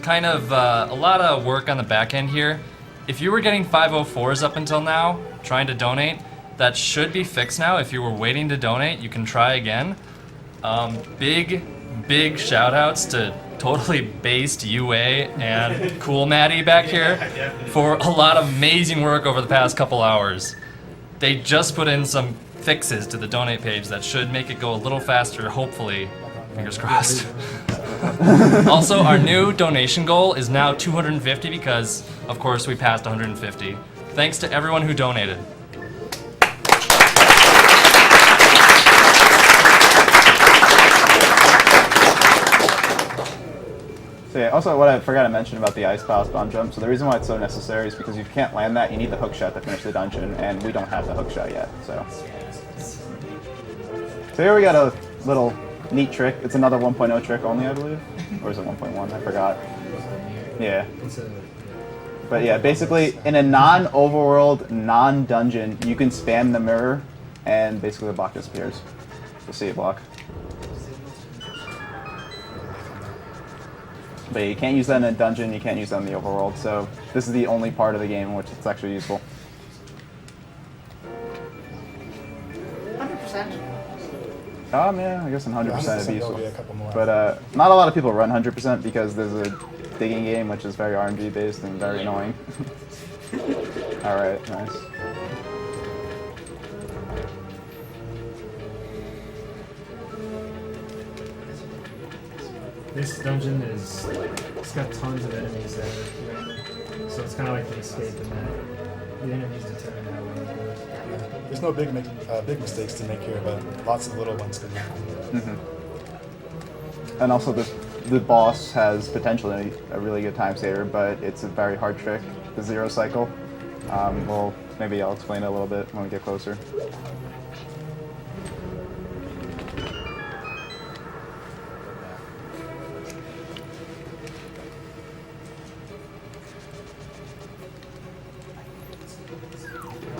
kind of a lot of work on the back end here. If you were getting 504s up until now, trying to donate, that should be fixed now. If you were waiting to donate, you can try again. Big shout outs to totally based UA and Cool Maddie back here for a lot of amazing work over the past couple hours. They just put in some fixes to the donate page that should make it go a little faster, hopefully. Fingers crossed. Also, our new donation goal is now 250 because, of course, we passed 150. Thanks to everyone who donated. So yeah, also what I forgot to mention about the Ice Palace bomb jump, so the reason why it's so necessary is because if you can't land that, you need the hook shot to finish the dungeon, and we don't have the hook shot yet, so. So here we got a little neat trick. It's another 1.0 trick only, I believe. Or is it 1.1? I forgot. Yeah. But yeah, basically, in a non-overworld, non-dungeon, you can spam the mirror, and basically the block disappears. So see it block. But you can't use that in a dungeon, you can't use that in the overworld, so this is the only part of the game in which it's actually useful. 100%. Yeah, I guess in 100% it'd be useful. Be a couple more. But not a lot of people run 100% because there's a digging game which is very RNG based and very annoying. Alright, nice. This dungeon is, it's got tons of enemies there, so it's kind of like the escape in that the enemies determine how well it goes. There's no big mistakes to make here, but lots of little ones can happen. Mm-hmm. And also the boss has potentially a really good time saver, but it's a very hard trick, the zero cycle. Well, maybe I'll explain it a little bit when we get closer.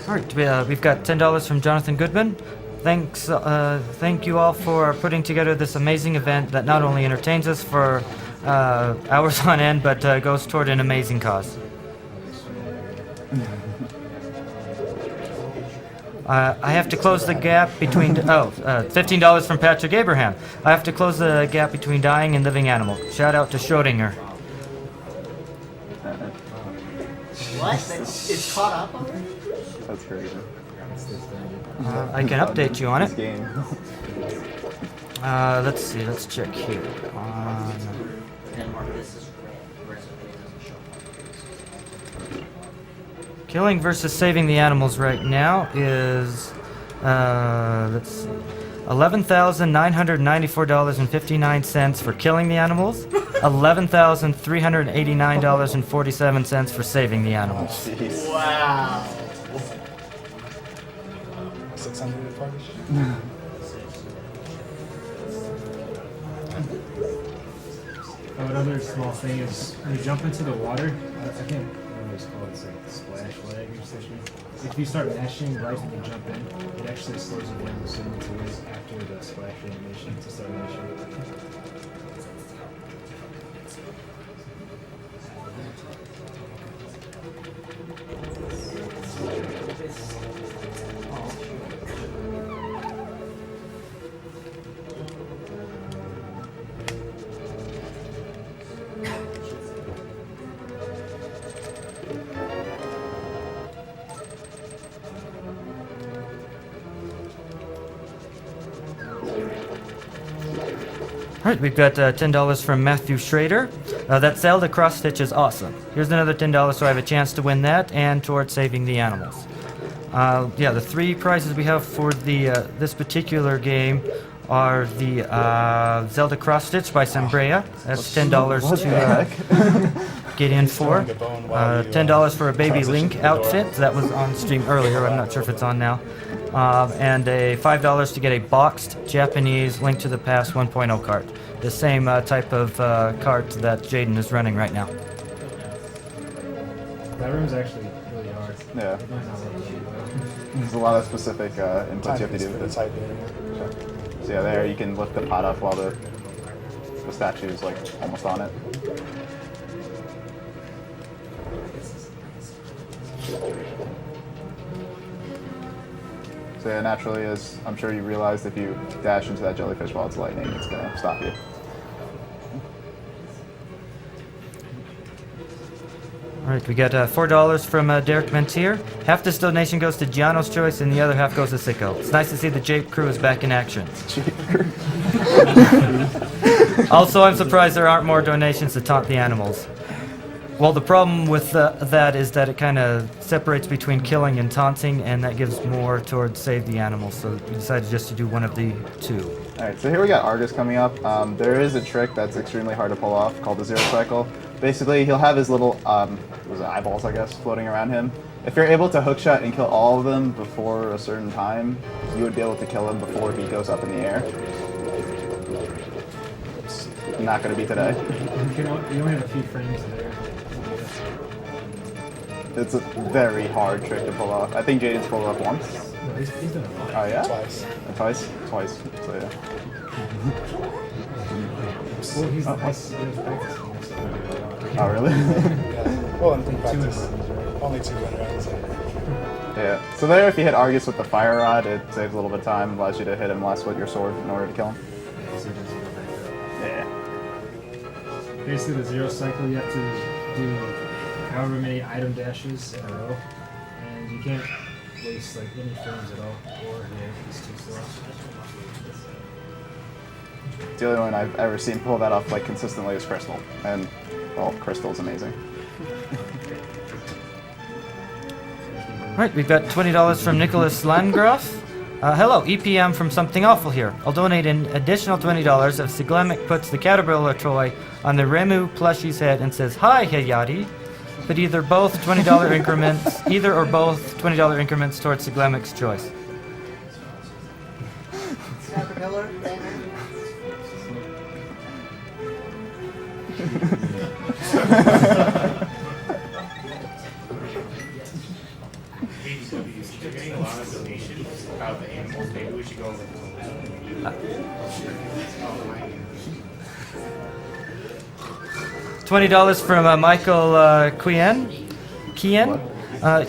All right, we've got $10 from Jonathan Goodman. Thank you all for putting together this amazing event that not only entertains us for hours on end, but goes toward an amazing cause. I have to close the gap between... $15 from Patrick Abraham. I have to close the gap between dying and living animals. Shout out to Schrodinger. What? It's caught up already? That's crazy. I can update you on This it. game. Let's see. Let's check here. Killing versus saving the animals right now is, let's see, $11,994.59 for killing the animals, $11,389.47 for saving the animals. Jeez. Wow. 600 at party. Another small thing is when you jump into the water, I can't remember what it's called, it's like splash flag or something. If you start mashing right when you jump in, it actually slows you down so you need to wait after the splash animation to start mashing. Alright, we've got $10 from Matthew Schrader. That Zelda cross stitch is awesome. Here's another $10 so I have a chance to win that and towards saving the animals. Yeah, the three prizes we have for the this particular game are the Zelda cross stitch by Sambrea. That's $10 to get in for. $10 for a Baby Link outfit. That was on stream earlier. I'm not sure if it's on now. And a $5 to get a boxed Japanese Link to the Past 1.0 cart. The same type of cart that Jadin is running right now. That room's actually really hard. Yeah. It might not work really well. There's a lot of specific inputs you have to do with the this. type area. So yeah, there you can lift the pot up while the statue's like almost on it. So yeah, naturally, as I'm sure you realized, if you dash into that jellyfish while it's lightning, it's gonna stop you. Alright, we got $4 from Derek Mentier. Half this donation goes to Giano's Choice and the other half goes to Sicko. It's nice to see the Jape crew is back in action. Also, I'm surprised there aren't more donations to taunt the animals. Well, the problem with that is that it kind of separates between killing and taunting, and that gives more towards save the animals, so we decided just to do one of the two. Alright, so here we got Argus coming up. There is a trick that's extremely hard to pull off called the zero cycle. Basically, he'll have his little was it eyeballs, I guess, floating around him. If you're able to hookshot and kill all of them before a certain time, you would be able to kill him before he goes up in the air. Not going to be today. You only have a few frames there. It's a very hard trick to pull off. I think Jadin's pulled it off once. No, he's done it. Oh yeah? Twice. Twice? Twice. So yeah. Well, he's the best practice. Oh really? Yeah. Well, in practice, only 2 win rounds. Yeah. So there, if you hit Argus with the fire rod, it saves a little bit of time, allows you to hit him less with your sword in order to kill him. Yeah. Basically, the zero cycle, you have to do however many item dashes in a row, and you can't waste like any frames at all, or it's too slow. The only one I've ever seen pull that off like consistently is Crystal, and well, Crystal's amazing. Alright, we've got $20 from Nicholas Landgraf. Hello, EPM from Something Awful here. I'll donate an additional $20 if Siglemic puts the caterpillar toy on the Remu plushie's head and says, "Hi, Hayati." But either both $20 increments, either or both $20 increments towards Siglemic's choice. Caterpillar, They're getting a lot of donations about the animals. Maybe we should go over $20 from Michael Kien.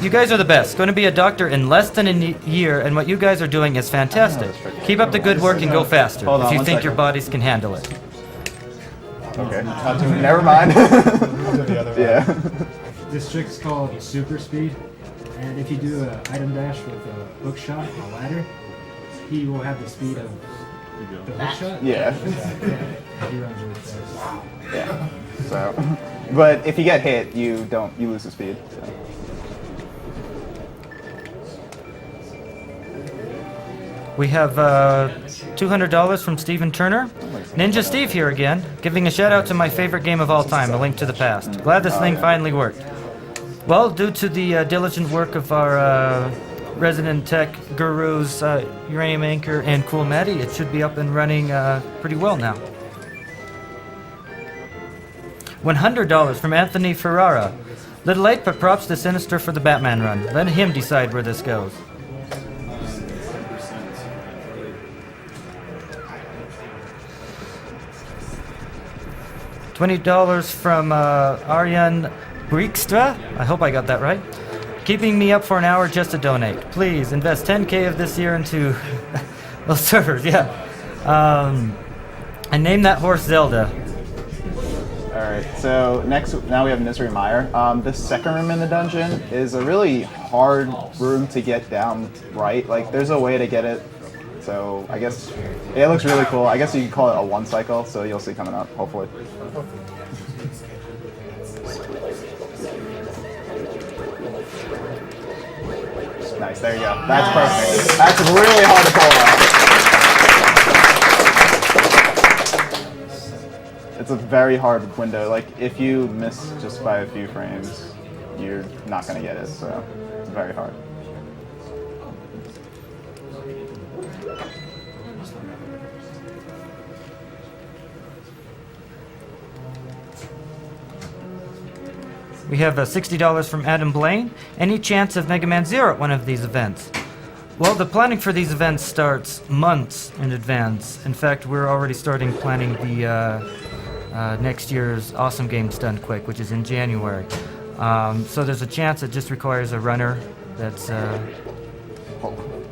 You guys are the best. Going to be a doctor in less than a year, and what you guys are doing is fantastic. Keep up the good work and go faster if you think your bodies can handle it. Okay. Never mind. Yeah. This trick is called super speed, and if you do an item dash with a hook shot on a ladder, he will have the speed of the hook shot. Yeah. He runs really fast. Yeah. So, but if you get hit, you lose the speed. So. We have $200 from Stephen Turner. Ninja Steve here again, giving a shout out to my favorite game of all time, A Link to the Past. Glad this thing finally worked. Well, due to the diligent work of our Resident Tech Gurus, Uranium Anchor, and Cool Maddie, it should be up and running pretty well now. $100 from Anthony Ferrara. Little late, but props to Sinister for the Batman run. Let him decide where this goes. $20 from Aryan Brikstra. I hope I got that right. Keeping me up for an hour just to donate. Please invest 10K of this year into those servers. Yeah. And name that horse Zelda. Alright, so now we have Misery Mire. This second room in the dungeon is a really hard room to get down right. Like, there's a way to get it. So, I guess, it looks really cool. I guess you could call it a one cycle, so you'll see coming up, hopefully. Nice, there you go. That's perfect. That's really hard to pull off. It's a very hard window. Like, if you miss just by a few frames, you're not going to get it, so it's very hard. We have $60 from Adam Blaine. Any chance of Mega Man Zero at one of these events? Well, the planning for these events starts months in advance. In fact, we're already starting planning the next year's Awesome Games Done Quick, which is in January. So there's a chance it just requires a runner that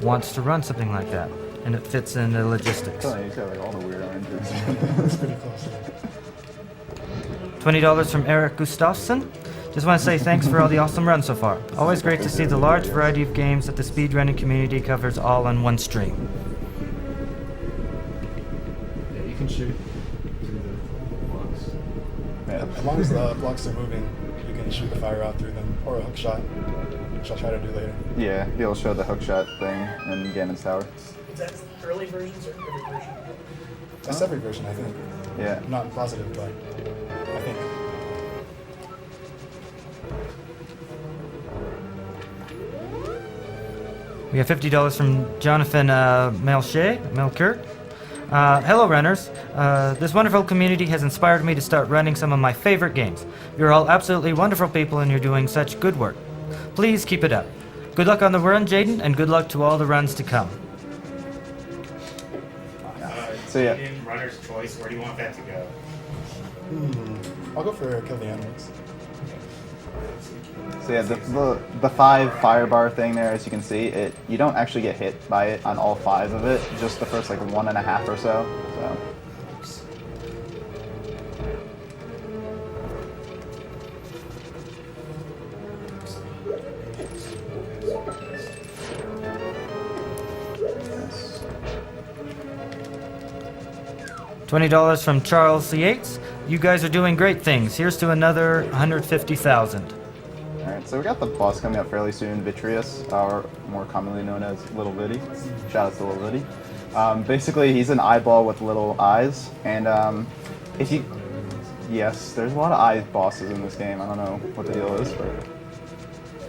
wants to run something like that, and it fits in the logistics. He's got like all the weird oranges. That's pretty close. $20 from Eric Gustafsson. Just want to say thanks for all the awesome runs so far. Always great to see the large variety of games that the speedrunning community covers all on one stream. Yeah, you can shoot through the blocks. Yeah. As long as the blocks are moving, you can shoot the fire out through them, or a hook shot, which I'll try to do later. Yeah, he'll show the hookshot thing in Ganon's Tower. Is that early versions or every version? That's every version, I think. Yeah. I'm not positive, but I think. We have $50 from Jonathan Melkert. Hello, runners. This wonderful community has inspired me to start running some of my favorite games. You're all absolutely wonderful people, and you're doing such good work. Please keep it up. Good luck on the run, Jadin, and good luck to all the runs to come. So yeah. Runner's choice. Where do you want that to go? I'll go for Kill the Animals. So yeah, the 5 fire bar thing there, as you can see, you don't actually get hit by it on all 5 of it, just the first like 1.5 or so. $20 from Charles C. Yates. You guys are doing great things. Here's to another 150,000. Alright, so we got the boss coming up fairly soon, Vitreous, or more commonly known as Little Viddy. Shout out to Little Viddy. Basically, he's an eyeball with little eyes, and if you... Yes, there's a lot of eye bosses in this game. I don't know what the deal is, but...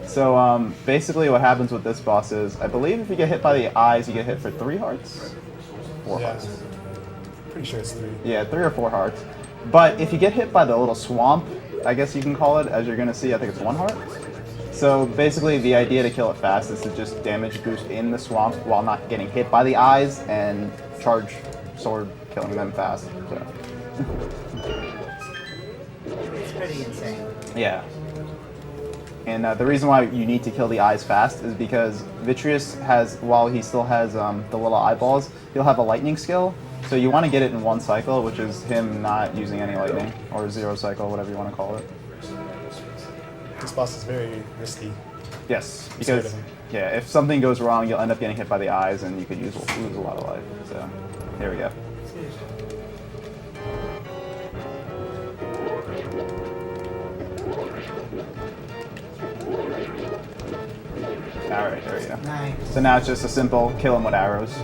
So, basically what happens with this boss is, I believe if you get hit by the eyes, you get hit for 3 hearts? 4 hearts. Pretty sure it's 3. Yeah, 3 or 4 hearts. But if you get hit by the little swamp, I guess you can call it, as you're going to see, I think it's 1 heart. So basically the idea to kill it fast is to just damage boost in the swamp while not getting hit by the eyes and charge sword killing them fast. So. It's pretty insane. Yeah. And the reason why you need to kill the eyes fast is because Vitreous has, while he still has the little eyeballs, he'll have a lightning skill. So you want to get it in 1 cycle, which is him not using any lightning, or 0 cycle, whatever you want to call it. This boss is very risky. Yes, because yeah, if something goes wrong, you'll end up getting hit by the eyes, and you could lose a lot of life. So, there we go. Alright, there we go. Nice. So now it's just a simple kill him with arrows.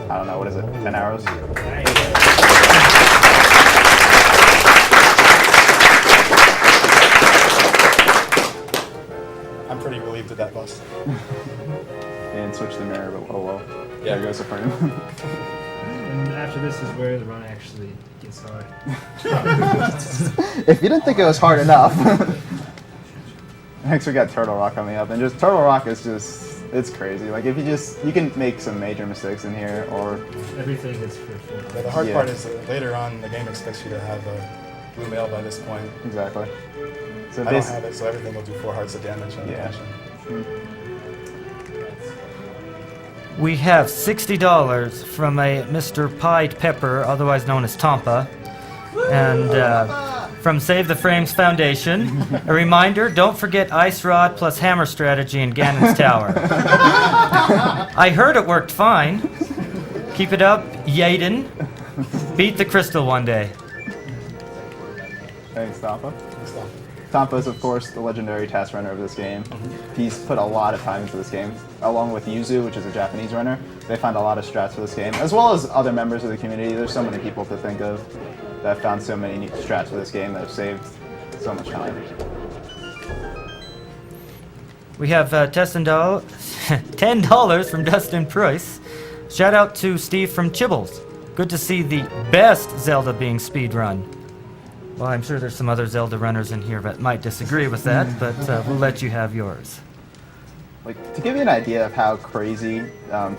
I don't know, what is it? 10 arrows? I'm pretty relieved at that bust. And switch the mirror, but oh well. Yeah. There goes the frame. And after this is where the run actually gets hard. If you didn't think it was hard enough. Next we got Turtle Rock coming up, and just Turtle Rock is just, it's crazy. Like if you can make some major mistakes in here, or Everything is for full. Yeah, the hard Yeah. part is that later on the game expects you to have a blue mail by this point. exactly. So I don't have it, so everything will do 4 hearts of damage on Yeah. action. We have $60 from a Mr. Pied Pepper, otherwise known as Tampa, and from Save the Frames Foundation. A reminder: don't forget Ice Rod plus Hammer strategy in Ganon's Tower. I heard it worked fine. Keep it up, Jadin. Beat the crystal one day. Thanks, Tampa. So, Tampa is, of course, the legendary task runner of this game. He's put a lot of time into this game, along with Yuzu, which is a Japanese runner. They found a lot of strats for this game, as well as other members of the community. There's so many people to think of that have found so many neat strats for this game that have saved so much time. We have $10 from Dustin Price. Shout out to Steve from Chibbles. Good to see the best Zelda being speedrun. Well, I'm sure there's some other Zelda runners in here that might disagree with that, but we'll let you have yours. Like, to give you an idea of how crazy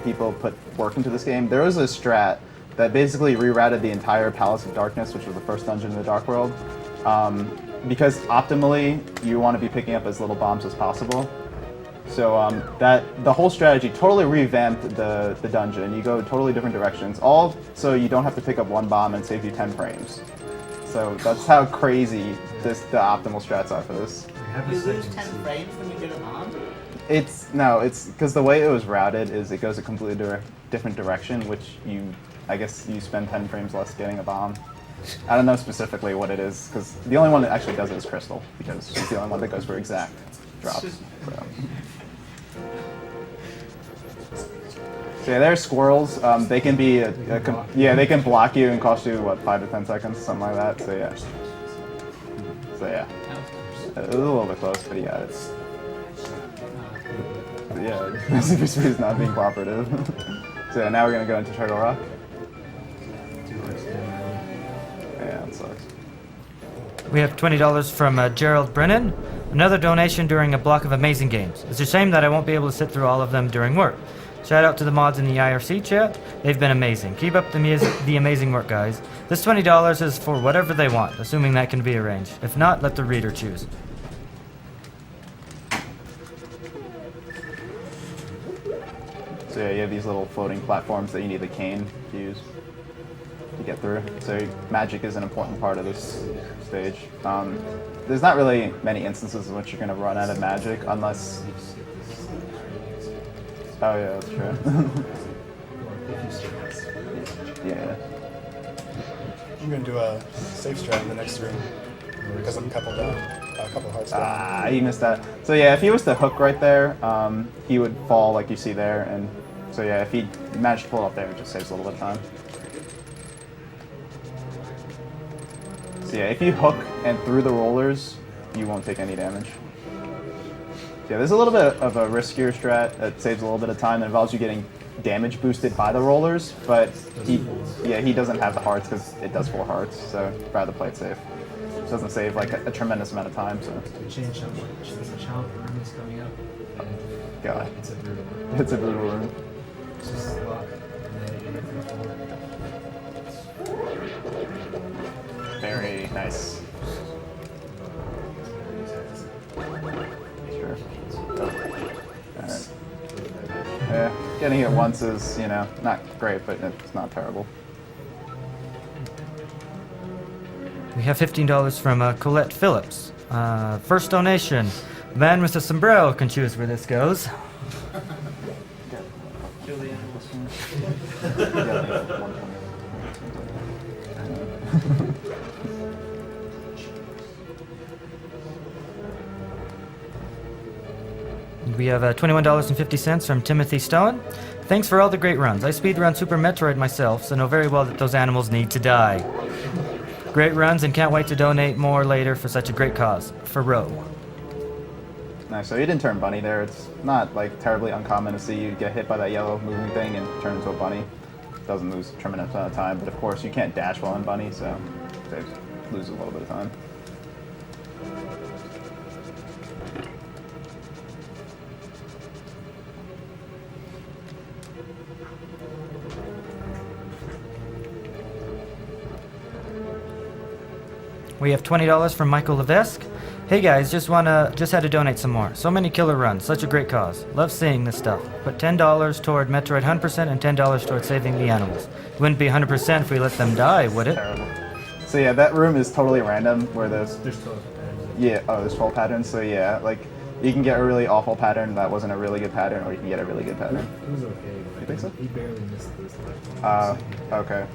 people put work into this game, there was a strat that basically rerouted the entire Palace of Darkness, which was the first dungeon in the Dark World, because optimally you want to be picking up as little bombs as possible. So the whole strategy totally revamped the dungeon. You go totally different directions, all so you don't have to pick up one bomb and save you 10 frames. So that's how crazy the optimal strats are for this. You lose 10 frames when you get a bomb? It's because the way it was routed is it goes a completely different direction, which I guess you spend 10 frames less getting a bomb. I don't know specifically what it is, because the only one that actually does it is Crystal, because she's the only one that goes for exact drops. So yeah, there's squirrels. They can be they can block you and cost you what 5 to 10 seconds, something like that. So yeah, a little bit close, but yeah, it's Super Speed is not being cooperative. So yeah, now we're gonna go into Turtle Rock. Yeah, that sucks. We have $20 from Gerald Brennan. Another donation during a block of amazing games. It's a shame that I won't be able to sit through all of them during work. Shout out to the mods in the IRC chat. They've been amazing. Keep up the amazing work, guys. This $20 is for whatever they want, assuming that can be arranged. If not, let the reader choose. So yeah, you have these little floating platforms that you need the cane to use to get through. So magic is an important part of this stage. There's not really many instances in which you're going to run out of magic unless... Oh yeah, that's true. Yeah. I'm going to do a safe strat in the next room because I'm a couple hearts down. Ah, he missed that. So yeah, if he was to hook right there, he would fall like you see there, and so yeah, if he managed to pull up there, it just saves a little bit of time. So yeah, if you hook and through the rollers, you won't take any damage. Yeah, there's a little bit of a riskier strat that saves a little bit of time. It involves you getting damage boosted by the rollers, but he doesn't have the hearts because it does 4 hearts, so I'd rather play it safe. It doesn't save like a tremendous amount of time, so. Change the challenge room is coming up. God. It's a brutal room. It's a brutal room. It's just a lot. And then you get Very nice. Sure. Oh. Alright. Yeah, getting it once is, not great, but it's not terrible. We have $15 from Colette Phillips. First donation. The man with the sombrero can choose where this goes. We have $21.50 from Timothy Stone. Thanks for all the great runs. I speedrun Super Metroid myself, so know very well that those animals need to die. Great runs and can't wait to donate more later for such a great cause. For Roe. Nice. So you didn't turn bunny there. It's not like terribly uncommon to see you get hit by that yellow moving thing and turn into a bunny. Doesn't lose a tremendous amount of time, but of course you can't dash while in bunny, so they lose a little bit of time. We have $20 from Michael Levesque. Hey guys, just had to donate some more. So many killer runs, such a great cause. Love seeing this stuff. Put $10 toward Metroid 100% and $10 toward saving the animals. It wouldn't be 100% if we let them die, would it? Terrible. So yeah, that room is totally random where there's 12 patterns. yeah, oh, there's 12 patterns. So yeah, like you can get a really awful pattern that wasn't a really good pattern, or you can get a really good pattern. It was okay. You think so? He barely missed this last one. Okay.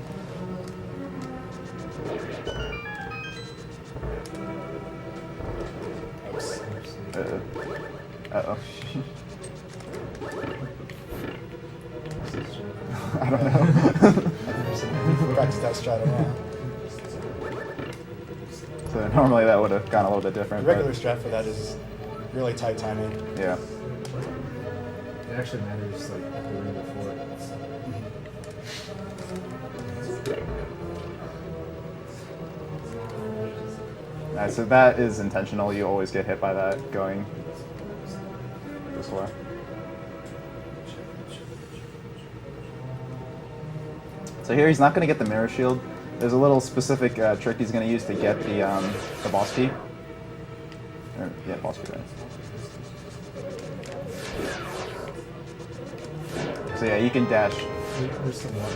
Oops. Uh-oh. I don't know. Practice that strat around. So normally that would have gone a little bit The different. regular But strat for that is really tight timing. yeah. It actually matters like the ring before it. Alright, so that is intentional. You always get hit by that going this way. So here he's not going to get the mirror shield. There's a little specific trick he's going to use to get the boss key. Or, yeah, boss key, right? So yeah, you can dash. There's some luck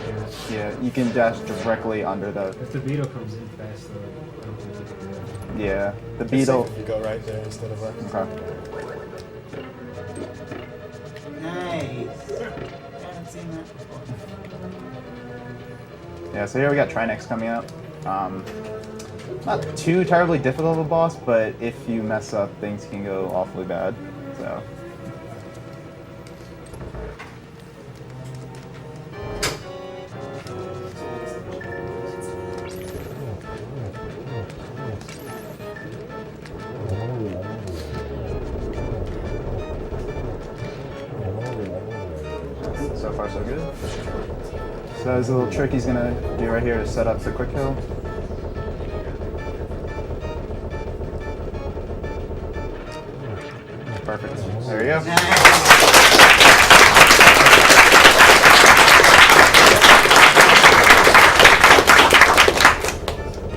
here. Yeah, you can dash directly under the. If the beetle comes in fast, though, I don't think you can do that. Yeah, the It's beetle. safe if you go right there instead of left. Okay. Nice. I haven't seen that before. Yeah, so here we got Trinex coming up. Not too terribly difficult of a boss, but if you mess up, things can go awfully bad. So. So far, so good. So there's a little trick he's gonna do right here to set up the quick kill. Perfect. There you go.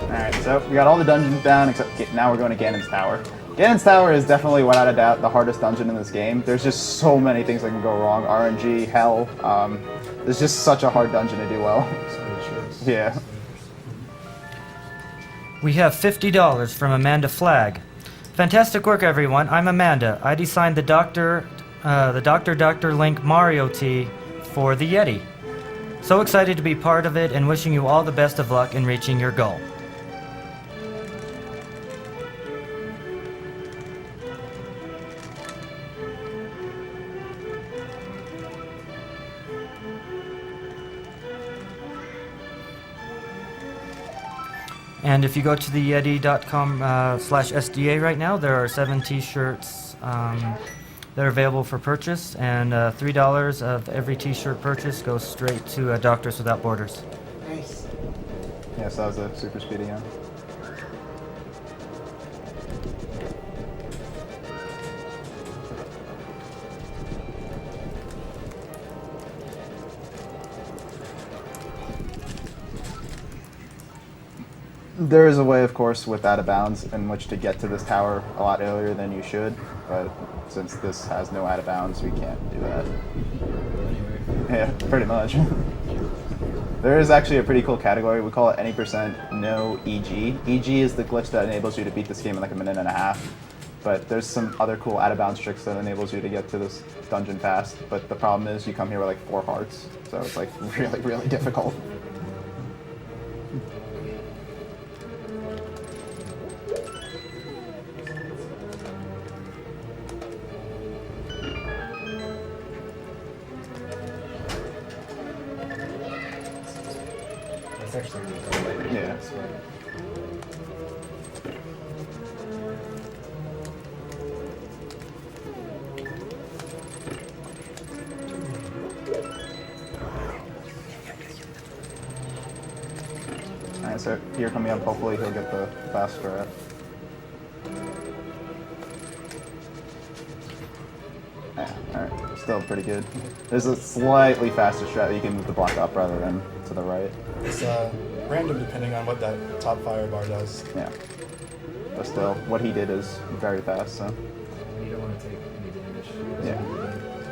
Alright, so we got all the dungeons down except now we're going to Ganon's Tower. Ganon's Tower is definitely, without a doubt, the hardest dungeon in this game. There's just so many things that can go wrong. RNG, hell. It's just such a hard dungeon to do well. Yeah. We have $50 from Amanda Flagg. Fantastic work, everyone. I'm Amanda. I designed the Dr. Link Mario Tee for the Yeti. So excited to be part of it and wishing you all the best of luck in reaching your goal. And if you go to the yeti.com/SDA right now, there are 7 t-shirts that are available for purchase, and $3 of every t-shirt purchase goes straight to Doctors Without Borders. Nice. Yeah, so that was a super speed again. There is a way, of course, with out of bounds in which to get to this tower a lot earlier than you should, but since this has no out of bounds, we can't do that. Yeah, pretty much. There is actually a pretty cool category. We call it any percent no EG. EG is the glitch that enables you to beat this game in like a minute and a half. But there's some other cool out of bounds tricks that enables you to get to this dungeon fast. But the problem is you come here with like 4 hearts, so it's like really, really difficult. It's actually really good. Yeah. so here coming up, hopefully he'll get the fast strat. Yeah, alright, still pretty good. There's a slightly faster strat that you can move the block up rather than to the right. It's random depending on what that top fire bar does. Yeah. But still, what he did is very fast, so. You don't want to take any damage. Yeah,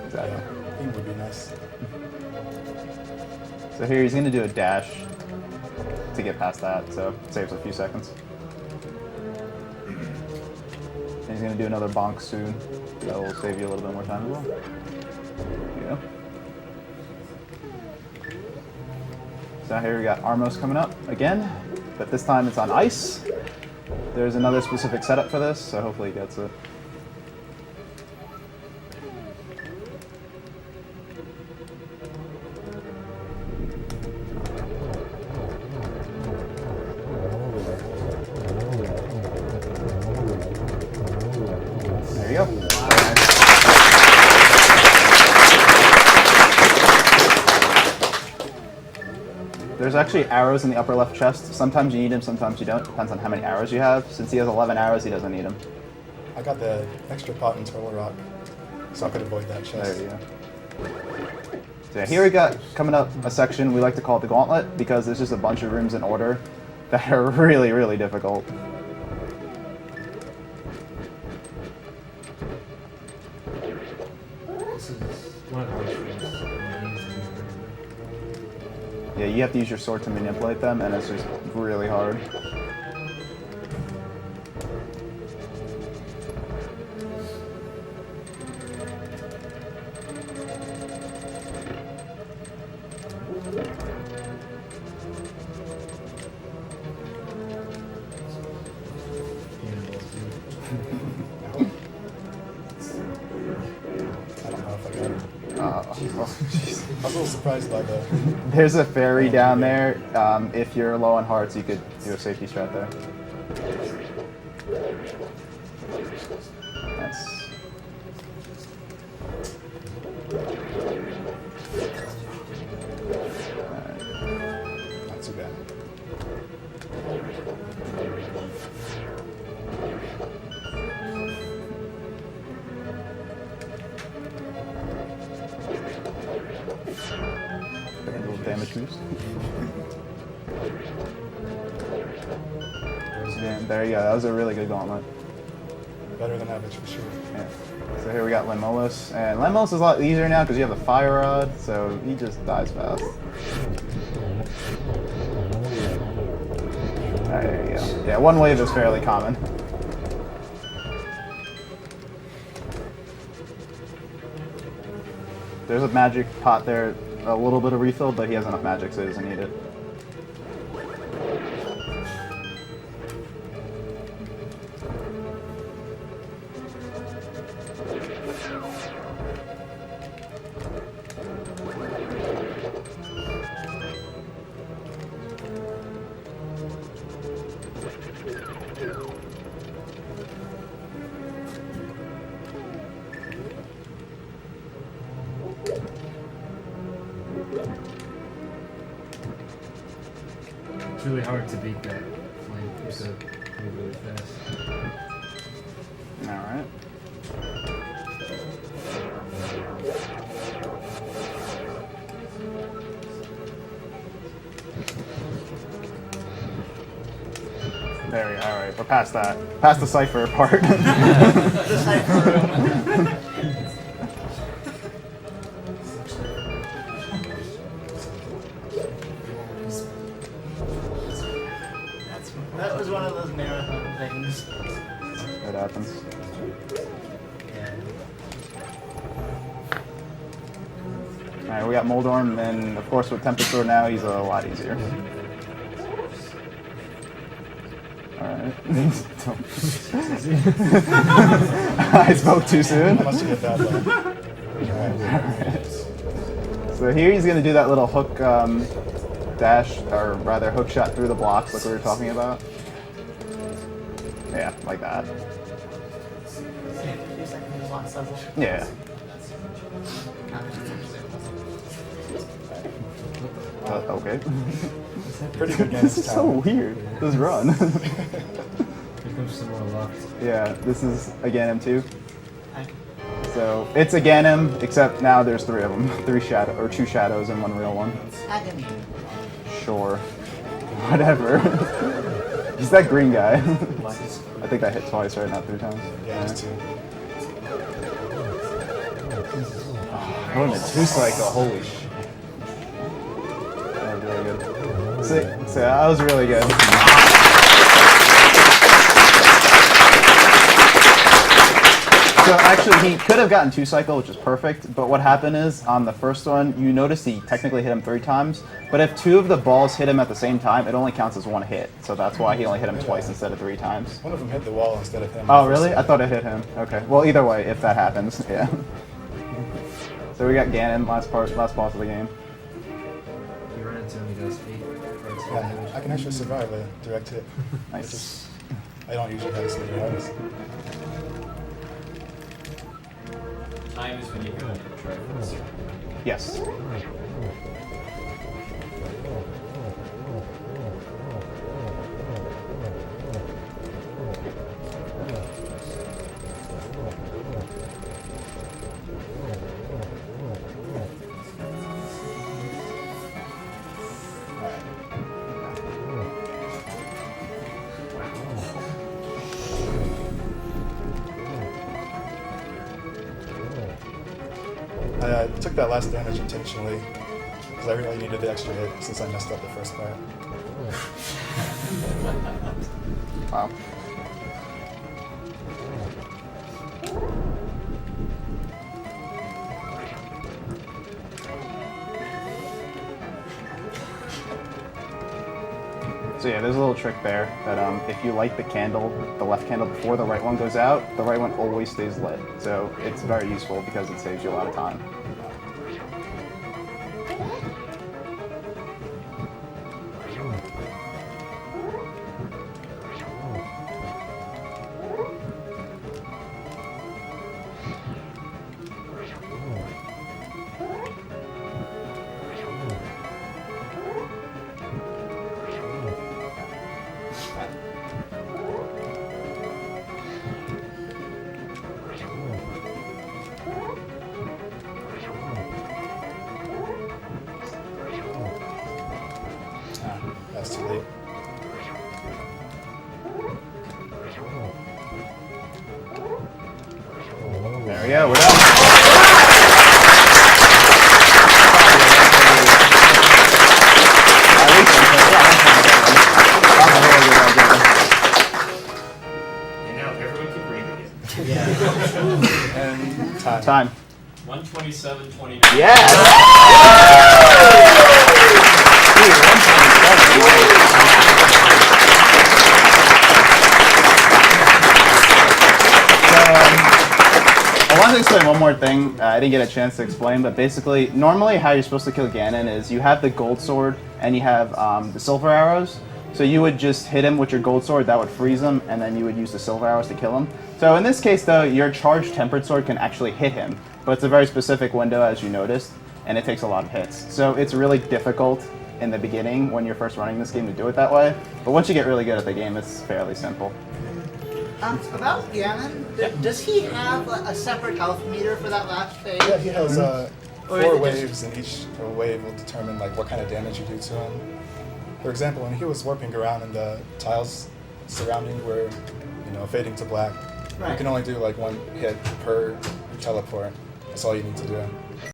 exactly. Yeah, I think it would be nice. So here he's going to do a dash to get past that, so it saves a few seconds. And he's going to do another bonk soon. That will save you a little bit more time as well. There you go. So here we got Armos coming up again, but this time it's on ice. There's another specific setup for this, so hopefully he gets it. There you go. There's actually arrows in the upper left chest. Sometimes you need them, sometimes you don't. Depends on how many arrows you have. Since he has 11 arrows, he doesn't need them. I got the extra pot in Turtle Rock, so I could avoid that chest. There you go. So yeah, here we got, coming up, a section we like to call it the Gauntlet, because there's just a bunch of rooms in order that are really, really difficult. This is one of the hardest things. Yeah, you have to use your sword to manipulate them, and it's just really hard. I don't know if I got it. Oh, jeez. I was a little surprised by the. There's a fairy down there. If you're low on hearts, you could do a safety strat there. Nice. Alright. Not too bad. A little damage boost. And there you go. That was a really good gauntlet. Better than average for sure. Yeah. So here we got Lemolis, and Lemolis is a lot easier now because you have the fire rod, so he just dies fast. Alright, there you go. Yeah, one wave is fairly common. There's a magic pot there, a little bit of refill, but he has enough magic, so he doesn't need it. It's really hard to beat that flame. You have to move really fast. Alright. There we go. Alright, we're past that. Past the cipher part. The cipher room. That was one of those marathon things. It happens. Yeah. Alright, we got Moldorm, and of course with Tempest Sword now, he's a lot easier. Alright. I spoke too soon. I must have hit that one. Alright. So here he's going to do that little hook dash, or rather hook shot through the blocks like we were talking about. Yeah, like that. Yeah. Okay. Pretty good game. This is so weird. This run. Here comes some more luck. Yeah, this is a Ganem 2. So it's a Ganem, except now there's 3 of them. 2 shadows and 1 real one. Agony. Sure. Whatever. He's that green guy. I think that hit twice, right? Not 3 times. Yeah, just 2. Going to 2 cycle, holy sh. That was really good. So that was really good. So actually, he could have gotten 2 cycle, which is perfect, but what happened is, on the first one, you notice he technically hit him 3 times, but if 2 of the balls hit him at the same time, it only counts as 1 hit, so that's why he only hit him twice instead of 3 times. One of them hit the wall instead of him. Oh, really? I thought it hit him. Okay. Well, either way, if that happens, yeah. So we got Ganon, last boss of the game. You run into him, he does feet. Yeah, I can actually survive a direct hit. Nice. I don't usually have so many hearts. Time is when you go and try for this. Yes. I took that last damage intentionally because I really needed the extra hit since I messed up the first part. Wow. So yeah, there's a little trick there that if you light the candle, the left candle before the right one goes out, the right one always stays lit. So it's very useful because it saves you a lot of time. That's too late. There we go, we're done. And now everyone can breathe again. And time. Time. 127.29. Yes! I want to explain one more thing. I didn't get a chance to explain, but basically, normally how you're supposed to kill Ganon is you have the gold sword and you have the silver arrows. So you would just hit him with your gold sword, that would freeze him, and then you would use the silver arrows to kill him. So in this case, though, your charged tempered sword can actually hit him, but it's a very specific window, as you noticed, and it takes a lot of hits. So it's really difficult in the beginning when you're first running this game to do it that way, but once you get really good at the game, it's fairly simple. About Ganon, does he have a separate health meter for that last phase? Yeah, he has Or is 4 it waves, and each wave will determine like what kind of damage you do to him. For example, when he was warping around and the tiles surrounding were, fading to black, you Right. can only do like 1 hit per teleport. That's all you need to do.